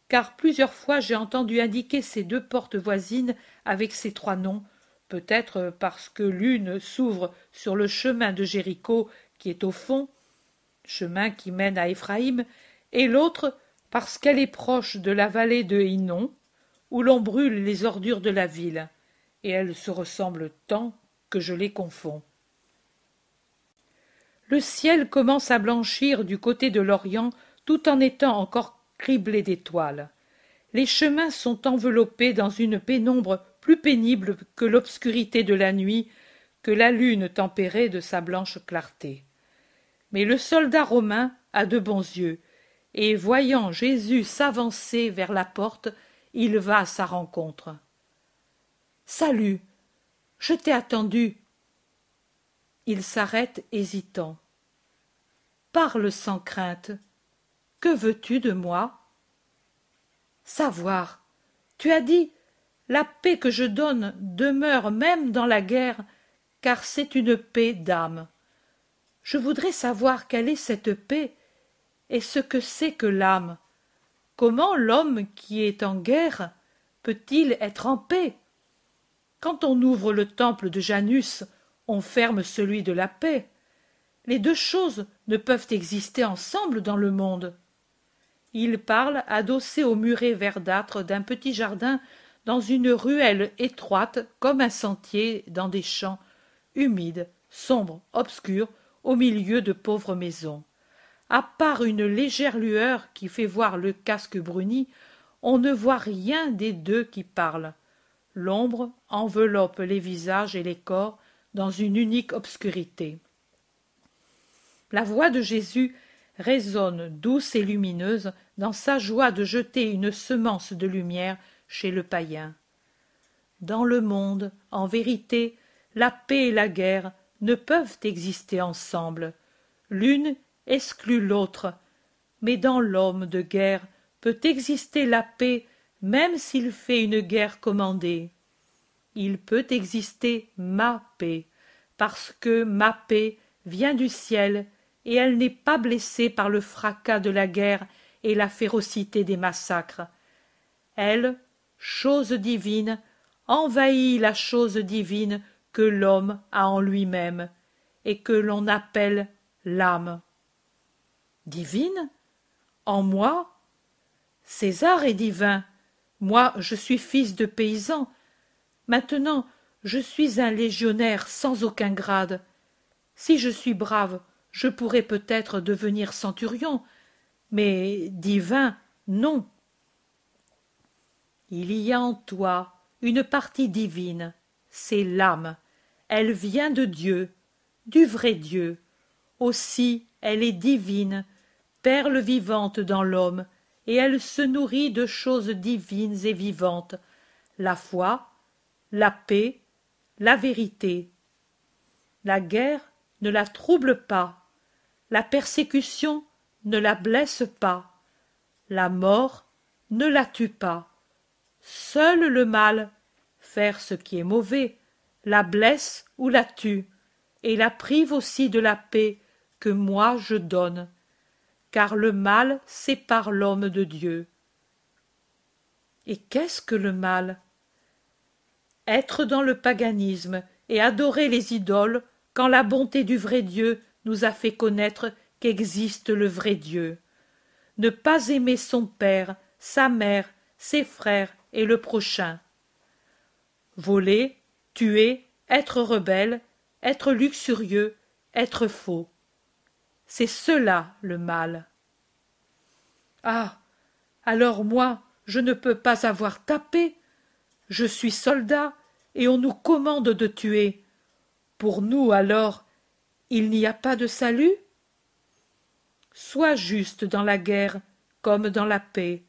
car plusieurs fois j'ai entendu indiquer ces 2 portes voisines avec ces 3 noms, peut-être parce que l'une s'ouvre sur le chemin de Jéricho qui est au fond, chemin qui mène à Éphraïm, et l'autre parce qu'elle est proche de la vallée de Hinnom, où l'on brûle les ordures de la ville, et elles se ressemblent tant que je les confonds. Le ciel commence à blanchir du côté de l'Orient tout en étant encore criblé d'étoiles. Les chemins sont enveloppés dans une pénombre plus pénible que l'obscurité de la nuit, que la lune tempérée de sa blanche clarté. Mais le soldat romain a de bons yeux, et voyant Jésus s'avancer vers la porte, il va à sa rencontre. « Salut, je t'ai attendu. » Il s'arrête hésitant. « Parle sans crainte. Que veux-tu de moi ?»« Savoir. Tu as dit, la paix que je donne demeure même dans la guerre, car c'est une paix d'âme. Je voudrais savoir quelle est cette paix et ce que c'est que l'âme. Comment l'homme qui est en guerre peut-il être en paix? Quand on ouvre le temple de Janus, on ferme celui de la paix. Les 2 choses ne peuvent exister ensemble dans le monde. Il parle adossé au muret verdâtre d'un petit jardin dans une ruelle étroite comme un sentier dans des champs, humides, sombres, obscurs, au milieu de pauvres maisons. À part une légère lueur qui fait voir le casque bruni, on ne voit rien des 2 qui parlent. L'ombre enveloppe les visages et les corps dans une unique obscurité. La voix de Jésus résonne douce et lumineuse dans sa joie de jeter une semence de lumière chez le païen. Dans le monde, en vérité, la paix et la guerre ne peuvent exister ensemble. L'une exclut l'autre, mais dans l'homme de guerre peut exister la paix même s'il fait une guerre commandée. Il peut exister ma paix, parce que ma paix vient du ciel et elle n'est pas blessée par le fracas de la guerre et la férocité des massacres. Elle, chose divine, envahit la chose divine que l'homme a en lui-même, et que l'on appelle l'âme. Divine? En moi? César est divin. Moi, je suis fils de paysan. Maintenant, je suis un légionnaire sans aucun grade. Si je suis brave, je pourrais peut-être devenir centurion, mais divin, non. Il y a en toi une partie divine, c'est l'âme. Elle vient de Dieu, du vrai Dieu. Aussi, elle est divine, perle vivante dans l'homme, et elle se nourrit de choses divines et vivantes, la foi, la paix, la vérité. La guerre ne la trouble pas, la persécution ne la blesse pas, la mort ne la tue pas. Seul le mal, faire ce qui est mauvais, la blesse ou la tue, et la prive aussi de la paix que moi je donne, car le mal sépare l'homme de Dieu. Et qu'est-ce que le mal? Être dans le paganisme et adorer les idoles quand la bonté du vrai Dieu nous a fait connaître qu'existe le vrai Dieu. Ne pas aimer son père, sa mère, ses frères et le prochain. Voler, tuer, être rebelle, être luxurieux, être faux. C'est cela le mal. Ah, alors moi, je ne peux pas avoir tapé. Je suis soldat, et on nous commande de tuer. Pour nous, alors, il n'y a pas de salut? Sois juste dans la guerre comme dans la paix.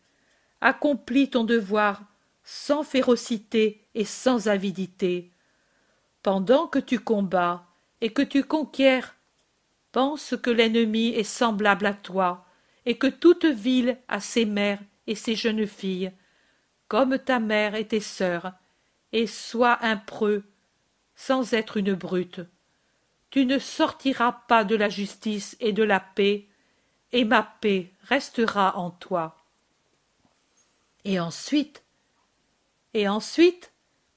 Accomplis ton devoir sans férocité et sans avidité. Pendant que tu combats et que tu conquiers, pense que l'ennemi est semblable à toi, et que toute ville a ses mères et ses jeunes filles, comme ta mère et tes sœurs, et sois un preux, sans être une brute. Tu ne sortiras pas de la justice et de la paix, et ma paix restera en toi. Et ensuite,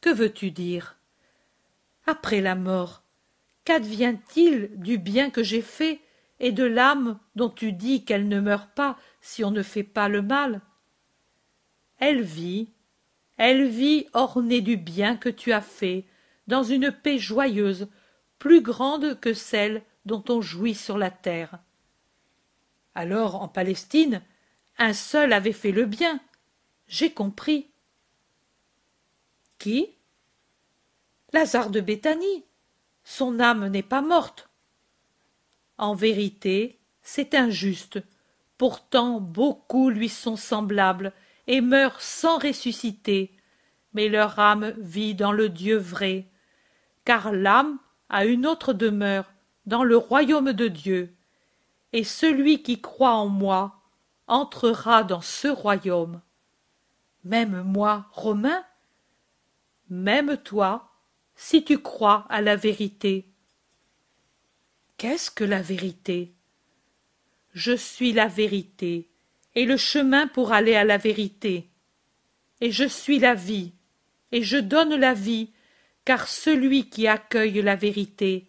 que veux-tu dire? Après la mort, qu'advient-il du bien que j'ai fait et de l'âme dont tu dis qu'elle ne meurt pas si on ne fait pas le mal? Elle vit ornée du bien que tu as fait, dans une paix joyeuse, plus grande que celle dont on jouit sur la terre. Alors, en Palestine, un seul avait fait le bien. J'ai compris. Qui? Lazare de Béthanie. Son âme n'est pas morte. En vérité, c'est injuste. Pourtant, beaucoup lui sont semblables et meurent sans ressusciter. Mais leur âme vit dans le Dieu vrai. Car l'âme a une autre demeure dans le royaume de Dieu. Et celui qui croit en moi entrera dans ce royaume. Même moi, Romain? Même toi, si tu crois à la vérité. Qu'est-ce que la vérité? Je suis la vérité, et le chemin pour aller à la vérité. Et je suis la vie, et je donne la vie, car celui qui accueille la vérité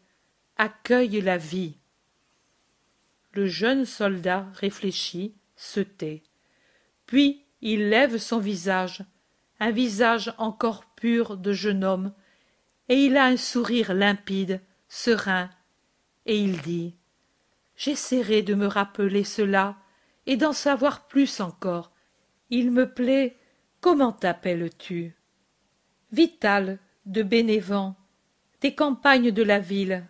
accueille la vie. Le jeune soldat réfléchit, se tait. Puis il lève son visage, un visage encore pur de jeune homme, et il a un sourire limpide, serein, et il dit: j'essaierai de me rappeler cela et d'en savoir plus encore. Il me plaît. Comment t'appelles-tu? Vital, de Bénévent, des campagnes de la ville.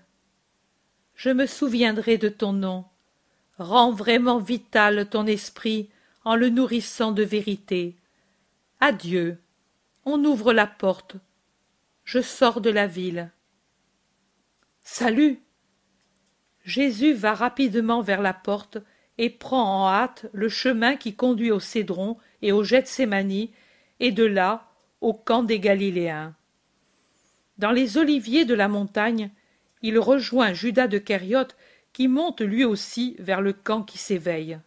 Je me souviendrai de ton nom. Rends vraiment vital ton esprit en le nourrissant de vérité. Adieu. On ouvre la porte. Je sors de la ville. Salut! Jésus va rapidement vers la porte et prend en hâte le chemin qui conduit au Cédron et au Gethsémani, et de là au camp des Galiléens. Dans les oliviers de la montagne, il rejoint Judas de Kériote qui monte lui aussi vers le camp qui s'éveille.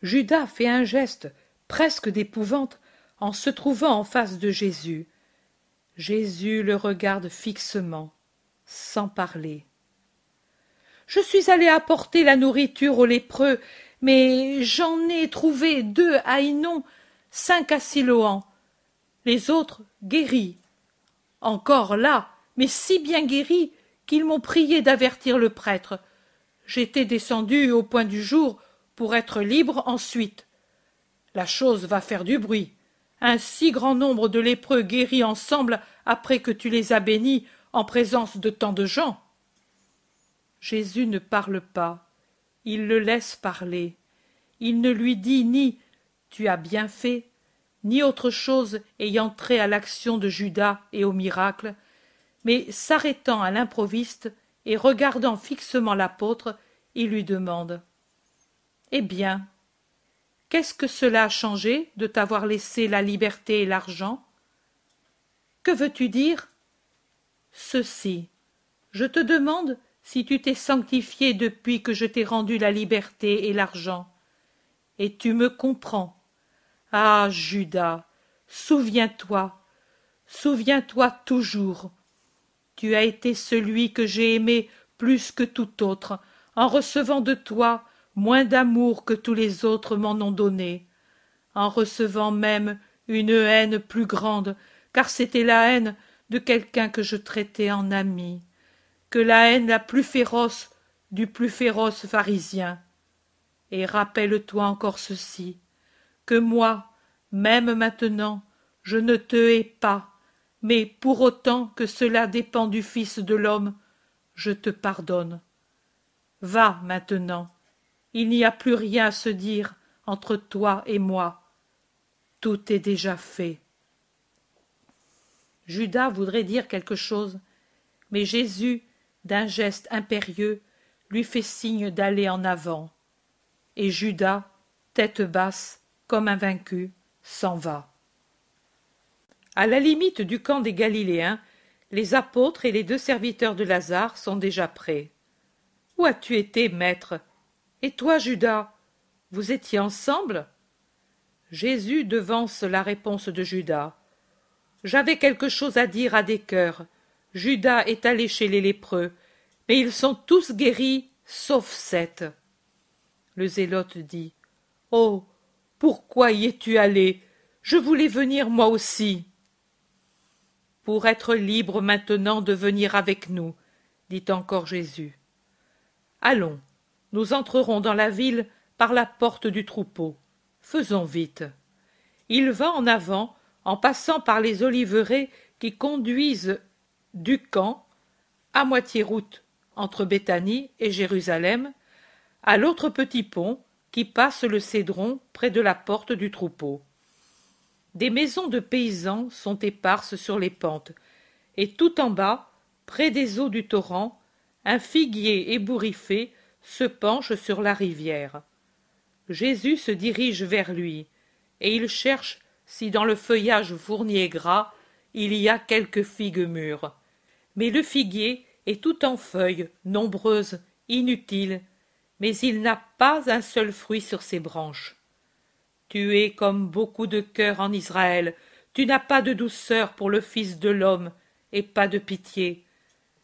Judas fait un geste presque d'épouvante en se trouvant en face de Jésus. Jésus le regarde fixement, sans parler. Je suis allé apporter la nourriture aux lépreux, mais j'en ai trouvé 2 à Inon, 5 à Siloam, les autres guéris. Encore là, mais si bien guéris qu'ils m'ont prié d'avertir le prêtre. J'étais descendu au point du jour pour être libre ensuite. La chose va faire du bruit. Un si grand nombre de lépreux guéris ensemble après que tu les as bénis en présence de tant de gens. Jésus ne parle pas. Il le laisse parler. Il ne lui dit ni « tu as bien fait », ni autre chose ayant trait à l'action de Judas et au miracle, mais s'arrêtant à l'improviste et regardant fixement l'apôtre, il lui demande « Eh bien, qu'est-ce que cela a changé de t'avoir laissé la liberté et l'argent? Que veux-tu dire? Ceci. Je te demande si tu t'es sanctifié depuis que je t'ai rendu la liberté et l'argent. Et tu me comprends. Ah, Judas, souviens-toi toujours. Tu as été celui que j'ai aimé plus que tout autre, en recevant de toi moins d'amour que tous les autres m'en ont donné, en recevant même une haine plus grande, car c'était la haine de quelqu'un que je traitais en ami, que la haine la plus féroce du plus féroce pharisien. Et rappelle-toi encore ceci, que moi, même maintenant, je ne te hais pas, mais pour autant que cela dépend du Fils de l'homme, je te pardonne. Va maintenant, il n'y a plus rien à se dire entre toi et moi. Tout est déjà fait. Judas voudrait dire quelque chose, mais Jésus, d'un geste impérieux, lui fait signe d'aller en avant. Et Judas, tête basse, comme un vaincu, s'en va. À la limite du camp des Galiléens, les apôtres et les 2 serviteurs de Lazare sont déjà prêts. « Où as-tu été, maître? Et toi, Judas, vous étiez ensemble ?» Jésus devance la réponse de Judas. « J'avais quelque chose à dire à des cœurs. Judas est allé chez les lépreux, mais ils sont tous guéris, sauf 7. » Le zélote dit « Oh, pourquoi y es-tu allé? Je voulais venir moi aussi. » « Pour être libre maintenant de venir avec nous, » dit encore Jésus. « Allons, nous entrerons dans la ville par la porte du troupeau. Faisons vite. » Il va en avant, en passant par les oliveraies qui conduisent du camp, à moitié route entre Béthanie et Jérusalem, à l'autre petit pont qui passe le Cédron près de la porte du troupeau. Des maisons de paysans sont éparses sur les pentes, et tout en bas, près des eaux du torrent, un figuier ébouriffé se penche sur la rivière. Jésus se dirige vers lui, et il cherche si dans le feuillage fourni et gras il y a quelques figues mûres. Mais le figuier est tout en feuilles, nombreuses, inutiles, mais il n'a pas un seul fruit sur ses branches. Tu es comme beaucoup de cœurs en Israël, tu n'as pas de douceur pour le Fils de l'homme, et pas de pitié.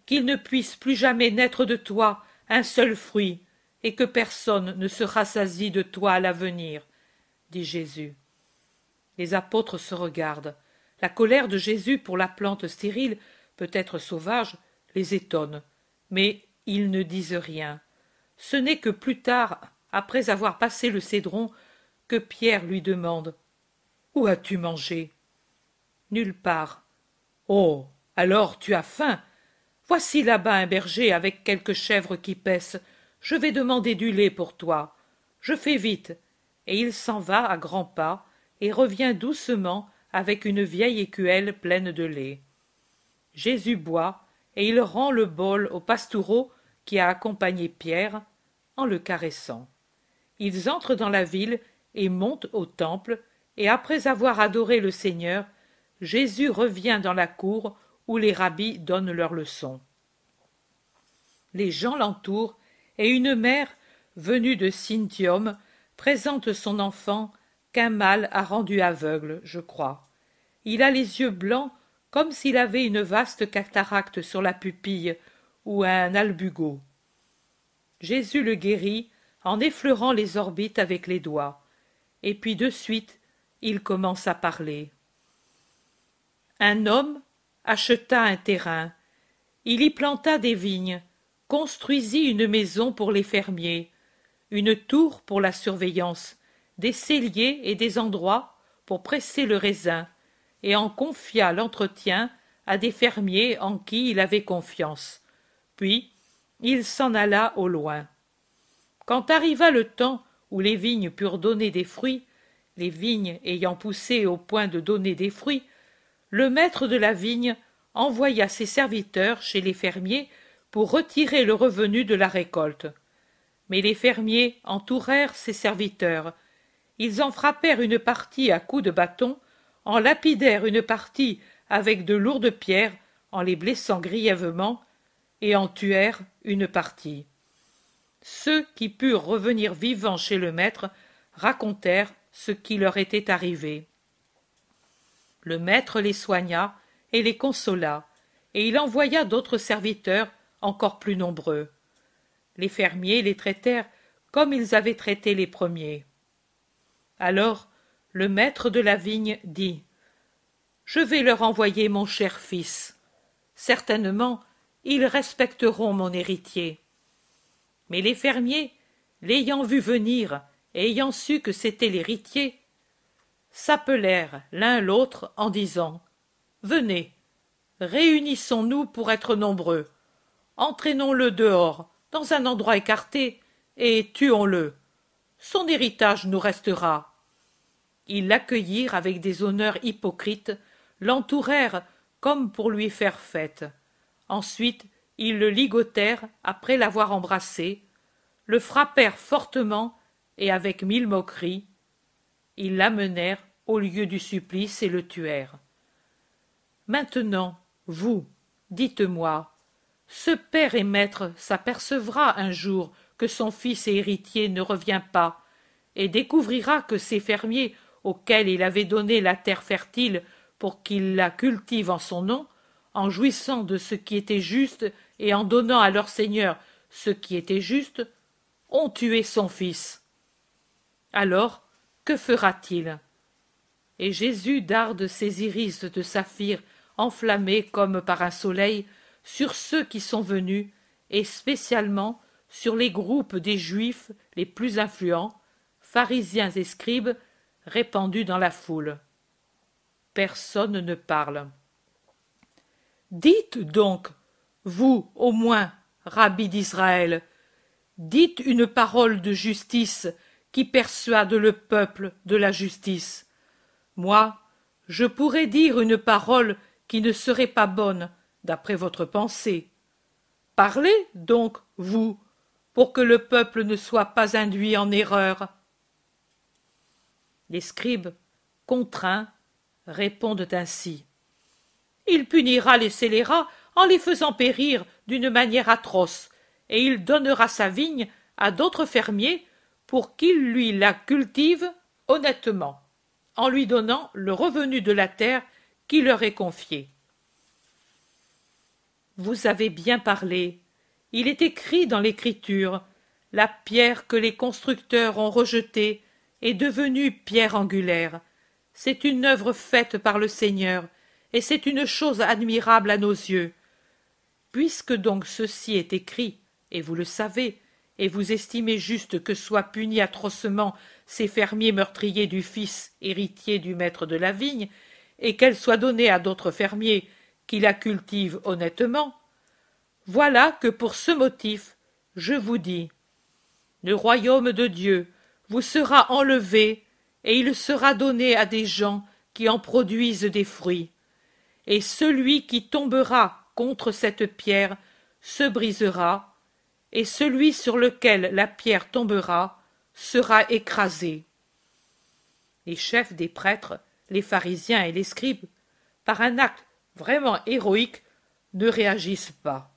Qu'il ne puisse plus jamais naître de toi un seul fruit, et que personne ne se rassasie de toi à l'avenir, dit Jésus. Les apôtres se regardent. La colère de Jésus pour la plante stérile, peut-être sauvage, les étonne, mais ils ne disent rien. Ce n'est que plus tard, après avoir passé le Cédron, que Pierre lui demande « Où as-tu mangé ?» « Nulle part. »« Oh, alors tu as faim. Voici là-bas un berger avec quelques chèvres qui paissent. Je vais demander du lait pour toi. Je fais vite. » Et il s'en va à grands pas et revient doucement avec une vieille écuelle pleine de lait. Jésus boit et il rend le bol au pastoureau qui a accompagné Pierre en le caressant. Ils entrent dans la ville et montent au temple, et après avoir adoré le Seigneur, Jésus revient dans la cour où les rabbis donnent leurs leçons. Les gens l'entourent, et une mère, venue de Cyntium, présente son enfant qu'un mal a rendu aveugle, je crois. Il a les yeux blancs comme s'il avait une vaste cataracte sur la pupille ou un albugo. Jésus le guérit en effleurant les orbites avec les doigts, et puis de suite il commence à parler. Un homme acheta un terrain, il y planta des vignes, construisit une maison pour les fermiers, une tour pour la surveillance, des celliers et des endroits pour presser le raisin, et en confia l'entretien à des fermiers en qui il avait confiance. Puis il s'en alla au loin. Quand arriva le temps où les vignes purent donner des fruits, les vignes ayant poussé au point de donner des fruits, le maître de la vigne envoya ses serviteurs chez les fermiers pour retirer le revenu de la récolte. Mais les fermiers entourèrent ses serviteurs. Ils en frappèrent une partie à coups de bâton, en lapidèrent une partie avec de lourdes pierres, en les blessant grièvement, et en tuèrent une partie. Ceux qui purent revenir vivants chez le maître racontèrent ce qui leur était arrivé. Le maître les soigna et les consola, et il envoya d'autres serviteurs encore plus nombreux. Les fermiers les traitèrent comme ils avaient traité les premiers. Alors le maître de la vigne dit : « Je vais leur envoyer mon cher fils. Certainement, ils respecteront mon héritier. » Mais les fermiers, l'ayant vu venir et ayant su que c'était l'héritier, s'appelèrent l'un l'autre en disant : « Venez, réunissons-nous pour être nombreux. Entraînons-le dehors, dans un endroit écarté, et tuons-le. Son héritage nous restera. » Ils l'accueillirent avec des honneurs hypocrites, l'entourèrent comme pour lui faire fête. Ensuite, ils le ligotèrent après l'avoir embrassé, le frappèrent fortement et avec 1000 moqueries. Ils l'amenèrent au lieu du supplice et le tuèrent. Maintenant, vous, dites-moi, ce père et maître s'apercevra un jour que son fils et héritier ne revient pas, et découvrira que ces fermiers auxquels il avait donné la terre fertile pour qu'ils la cultivent en son nom, en jouissant de ce qui était juste et en donnant à leur seigneur ce qui était juste, ont tué son fils. Alors, que fera-t-il? Et Jésus darde ses iris de saphir enflammés comme par un soleil sur ceux qui sont venus, et spécialement sur les groupes des Juifs les plus influents, pharisiens et scribes, répandus dans la foule. Personne ne parle. Dites donc, vous au moins, Rabbi d'Israël, dites une parole de justice qui persuade le peuple de la justice. Moi, je pourrais dire une parole qui ne serait pas bonne, d'après votre pensée. Parlez donc, vous, pour que le peuple ne soit pas induit en erreur. Les scribes, contraints, répondent ainsi. Il punira les scélérats en les faisant périr d'une manière atroce, et il donnera sa vigne à d'autres fermiers pour qu'ils lui la cultivent honnêtement, en lui donnant le revenu de la terre qui leur est confiée. Vous avez bien parlé. Il est écrit dans l'Écriture, la pierre que les constructeurs ont rejetée est devenue pierre angulaire. C'est une œuvre faite par le Seigneur, et c'est une chose admirable à nos yeux. Puisque donc ceci est écrit, et vous le savez, et vous estimez juste que soient punis atrocement ces fermiers meurtriers du fils héritier du maître de la vigne, et qu'elle soit donnée à d'autres fermiers qui la cultivent honnêtement, voilà que pour ce motif, je vous dis, le royaume de Dieu vous sera enlevé, et il sera donné à des gens qui en produisent des fruits. Et celui qui tombera contre cette pierre se brisera, et celui sur lequel la pierre tombera sera écrasé. Les chefs des prêtres, les pharisiens et les scribes, par un acte vraiment héroïque, ne réagissent pas.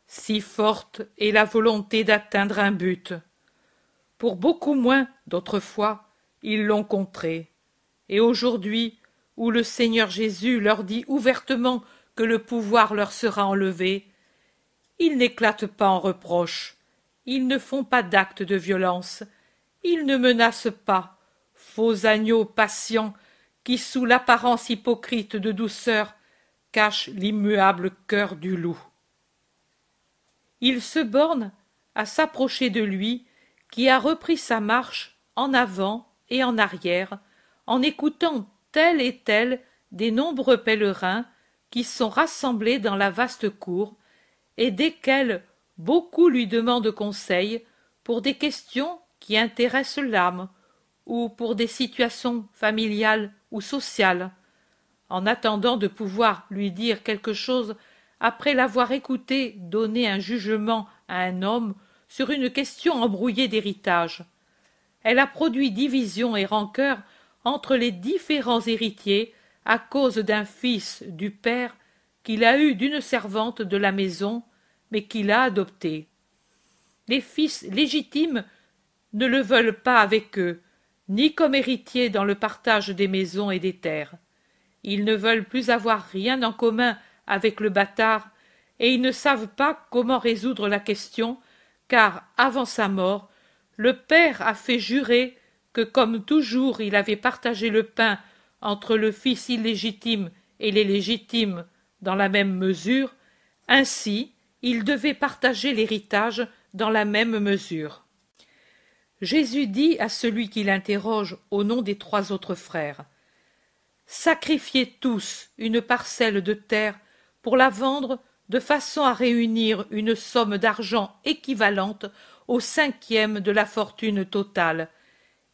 Si forte est la volonté d'atteindre un but. Pour beaucoup moins d'autrefois, ils l'ont contré, et aujourd'hui, où le Seigneur Jésus leur dit ouvertement que le pouvoir leur sera enlevé, ils n'éclatent pas en reproches, ils ne font pas d'actes de violence, ils ne menacent pas, faux agneaux patients qui, sous l'apparence hypocrite de douceur, cachent l'immuable cœur du loup. Ils se bornent à s'approcher de lui, qui a repris sa marche en avant et en arrière, en écoutant tel et tel des nombreux pèlerins qui sont rassemblés dans la vaste cour, et desquels beaucoup lui demandent conseil pour des questions qui intéressent l'âme, ou pour des situations familiales ou sociales, en attendant de pouvoir lui dire quelque chose après l'avoir écouté donner un jugement à un homme sur une question embrouillée d'héritage. Elle a produit division et rancœur entre les différents héritiers à cause d'un fils du père qu'il a eu d'une servante de la maison, mais qu'il a adopté. Les fils légitimes ne le veulent pas avec eux, ni comme héritier dans le partage des maisons et des terres. Ils ne veulent plus avoir rien en commun avec le bâtard, et ils ne savent pas comment résoudre la question, car, avant sa mort, le père a fait jurer que, comme toujours il avait partagé le pain entre le fils illégitime et les légitimes dans la même mesure, ainsi il devait partager l'héritage dans la même mesure. Jésus dit à celui qui l'interroge au nom des 3 autres frères: « Sacrifiez tous une parcelle de terre pour la vendre de façon à réunir une somme d'argent équivalente au 5e de la fortune totale,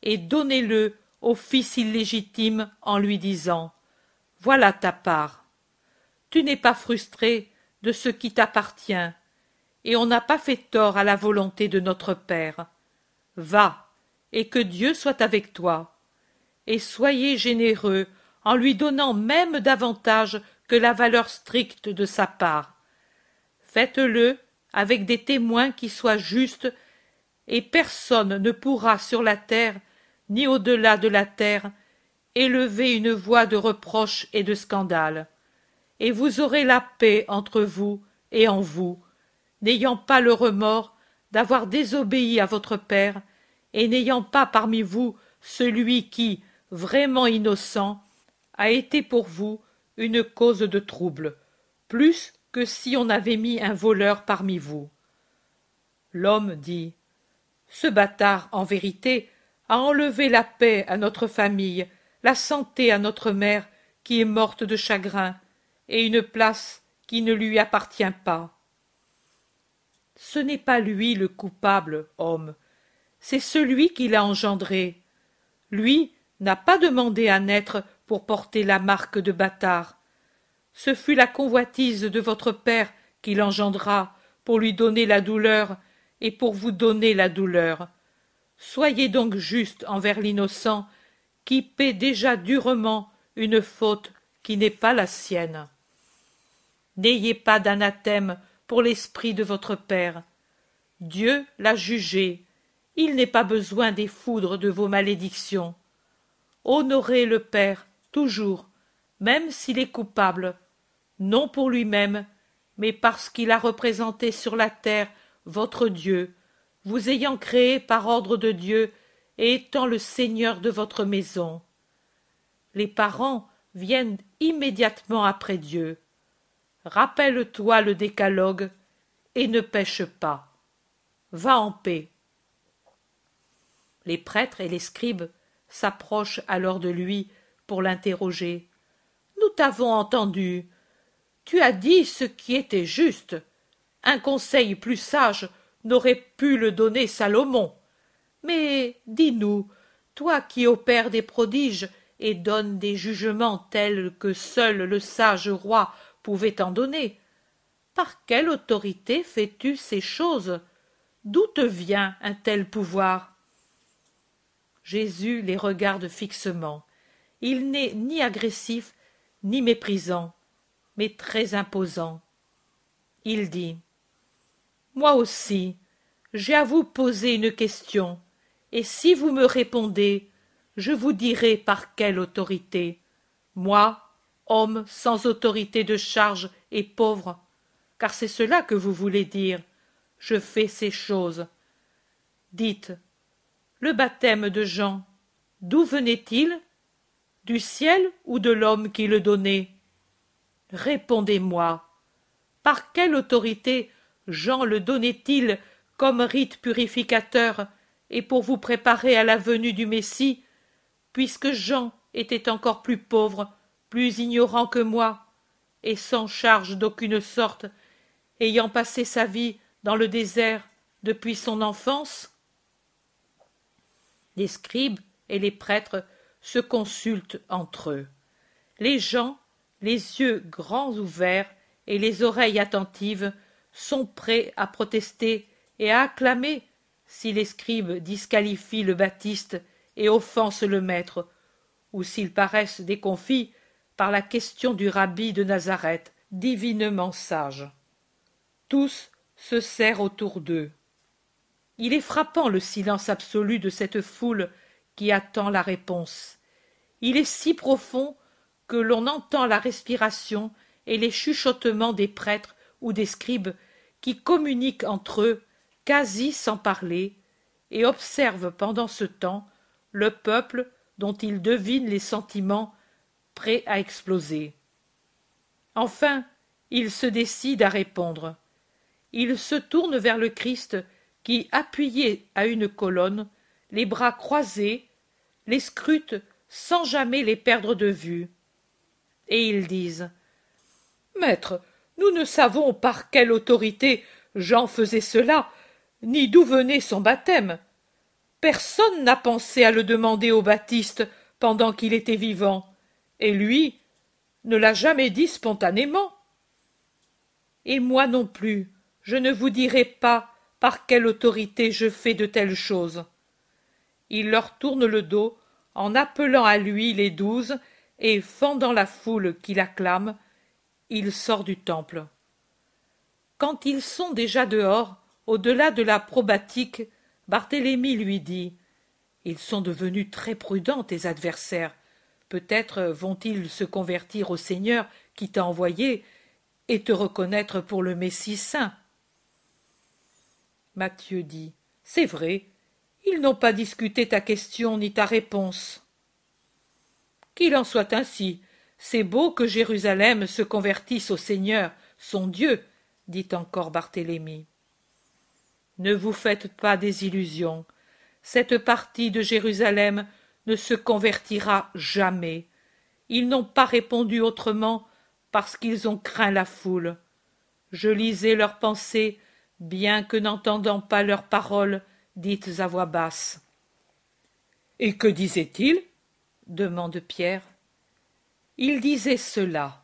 et donnez-le au fils illégitime en lui disant: Voilà ta part. Tu n'es pas frustré de ce qui t'appartient, et on n'a pas fait tort à la volonté de notre Père. Va, et que Dieu soit avec toi. Et soyez généreux en lui donnant même davantage que la valeur stricte de sa part. Faites-le avec des témoins qui soient justes, et personne ne pourra sur la terre, ni au-delà de la terre, élever une voix de reproche et de scandale. Et vous aurez la paix entre vous et en vous, n'ayant pas le remords d'avoir désobéi à votre Père, et n'ayant pas parmi vous celui qui, vraiment innocent, a été pour vous une cause de trouble, plus que si on avait mis un voleur parmi vous. L'homme dit: Ce bâtard, en vérité, a enlevé la paix à notre famille, la santé à notre mère, qui est morte de chagrin, et une place qui ne lui appartient pas. Ce n'est pas lui le coupable, homme, c'est celui qui l'a engendré. Lui n'a pas demandé à naître pour porter la marque de bâtard. Ce fut la convoitise de votre père qui l'engendra pour lui donner la douleur et pour vous donner la douleur. Soyez donc juste envers l'innocent qui paie déjà durement une faute qui n'est pas la sienne. N'ayez pas d'anathème pour l'esprit de votre Père. Dieu l'a jugé, il n'est pas besoin des foudres de vos malédictions. Honorez le Père toujours, même s'il est coupable, non pour lui-même, mais parce qu'il a représenté sur la terre votre Dieu, vous ayant créé par ordre de Dieu et étant le Seigneur de votre maison. Les parents viennent immédiatement après Dieu. Rappelle-toi le décalogue et ne pêche pas. Va en paix. Les prêtres et les scribes s'approchent alors de lui pour l'interroger. Nous t'avons entendu. Tu as dit ce qui était juste. Un conseil plus sage n'aurait pu le donner Salomon. Mais dis-nous, toi qui opères des prodiges et donnes des jugements tels que seul le sage roi pouvait en donner, par quelle autorité fais-tu ces choses? D'où te vient un tel pouvoir? Jésus les regarde fixement. Il n'est ni agressif ni méprisant, mais très imposant. Il dit: Moi aussi, j'ai à vous poser une question, et si vous me répondez, je vous dirai par quelle autorité. moi, homme sans autorité de charge et pauvre, car c'est cela que vous voulez dire, je fais ces choses. Dites, le baptême de Jean, d'où venait-il? Du ciel ou de l'homme qui le donnait? Répondez-moi, par quelle autorité Jean le donnait-il comme rite purificateur et pour vous préparer à la venue du Messie, puisque Jean était encore plus pauvre, plus ignorant que moi, et sans charge d'aucune sorte, ayant passé sa vie dans le désert depuis son enfance? Les scribes et les prêtres se consultent entre eux. Les gens, les yeux grands ouverts et les oreilles attentives, sont prêts à protester et à acclamer si les scribes disqualifient le Baptiste et offensent le Maître, ou s'ils paraissent déconfits par la question du rabbi de Nazareth, divinement sage. Tous se serrent autour d'eux. Il est frappant le silence absolu de cette foule qui attend la réponse. Il est si profond que l'on entend la respiration et les chuchotements des prêtres ou des scribes qui communiquent entre eux quasi sans parler et observent pendant ce temps le peuple dont ils devinent les sentiments prêts à exploser. Enfin, ils se décident à répondre. Ils se tournent vers le Christ qui, appuyé à une colonne, les bras croisés, les scrutent sans jamais les perdre de vue. Et ils disent « Maître, nous ne savons par quelle autorité Jean faisait cela, ni d'où venait son baptême. Personne n'a pensé à le demander au Baptiste pendant qu'il était vivant, et lui ne l'a jamais dit spontanément. Et moi non plus, je ne vous dirai pas par quelle autorité je fais de telles choses. » Il leur tourne le dos en appelant à lui les 12 et fendant la foule qui l'acclame, il sort du temple. Quand ils sont déjà dehors, au-delà de la probatique, Barthélemy lui dit « Ils sont devenus très prudents, tes adversaires. Peut-être vont-ils se convertir au Seigneur qui t'a envoyé et te reconnaître pour le Messie saint. » Matthieu dit « C'est vrai, ils n'ont pas discuté ta question ni ta réponse. » Qu'il en soit ainsi, c'est beau que Jérusalem se convertisse au Seigneur, son Dieu, dit encore Barthélemy. Ne vous faites pas des illusions. Cette partie de Jérusalem ne se convertira jamais. Ils n'ont pas répondu autrement parce qu'ils ont craint la foule. Je lisais leurs pensées, bien que n'entendant pas leurs paroles dites à voix basse. « Et que disaient-ils » demande Pierre. Ils disaient cela.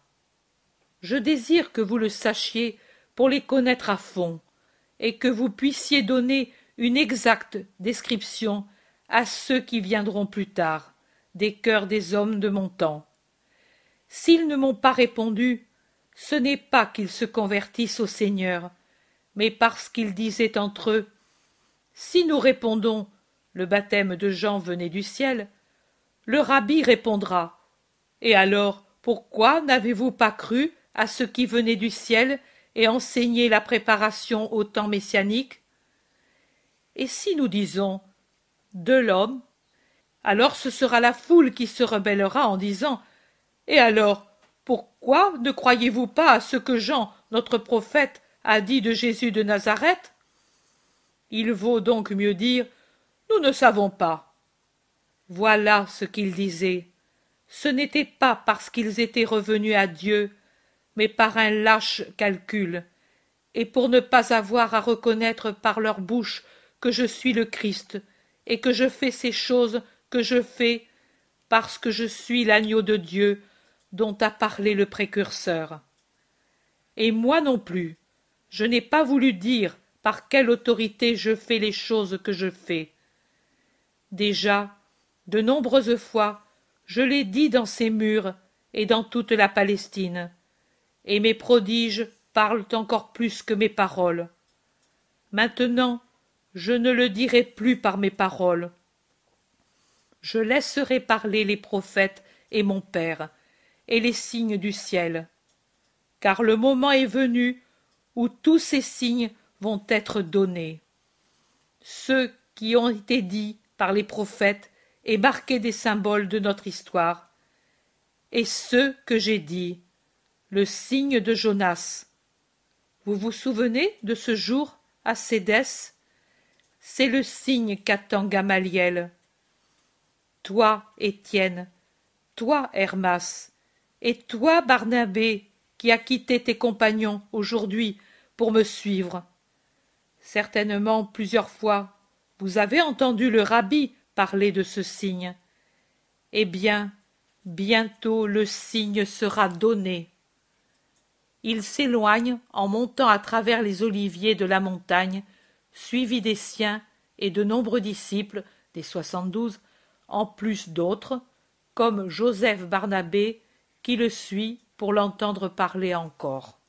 Je désire que vous le sachiez pour les connaître à fond, et que vous puissiez donner une exacte description à ceux qui viendront plus tard, des cœurs des hommes de mon temps. S'ils ne m'ont pas répondu, ce n'est pas qu'ils se convertissent au Seigneur, mais parce qu'ils disaient entre eux « Si nous répondons, le baptême de Jean venait du ciel », le rabbi répondra « Et alors, pourquoi n'avez-vous pas cru à ce qui venait du ciel et enseigné la préparation au temps messianique ?» Et si nous disons « de l'homme », alors ce sera la foule qui se rebellera en disant « Et alors, pourquoi ne croyez-vous pas à ce que Jean, notre prophète, a dit de Jésus de Nazareth ?» Il vaut donc mieux dire « Nous ne savons pas ». Voilà ce qu'ils disaient. Ce n'était pas parce qu'ils étaient revenus à Dieu, mais par un lâche calcul, et pour ne pas avoir à reconnaître par leur bouche que je suis le Christ, et que je fais ces choses que je fais, parce que je suis l'agneau de Dieu dont a parlé le précurseur. Et moi non plus, je n'ai pas voulu dire par quelle autorité je fais les choses que je fais. Déjà, de nombreuses fois, je l'ai dit dans ces murs et dans toute la Palestine, et mes prodiges parlent encore plus que mes paroles. Maintenant, je ne le dirai plus par mes paroles. Je laisserai parler les prophètes et mon Père, et les signes du ciel. Car le moment est venu où tous ces signes vont être donnés. Ceux qui ont été dits par les prophètes et marqués des symboles de notre histoire, et ceux que j'ai dit, le signe de Jonas. Vous vous souvenez de ce jour à Cédès? C'est le signe qu'attend Gamaliel. Toi, Étienne, toi, Hermas, et toi, Barnabé, qui as quitté tes compagnons aujourd'hui pour me suivre. Certainement plusieurs fois vous avez entendu le rabbi parler de ce signe. Eh bien, bientôt le signe sera donné. Il s'éloigne en montant à travers les oliviers de la montagne, suivi des siens et de nombreux disciples, des 72, en plus d'autres, comme Joseph Barnabé, qui le suit pour l'entendre parler encore.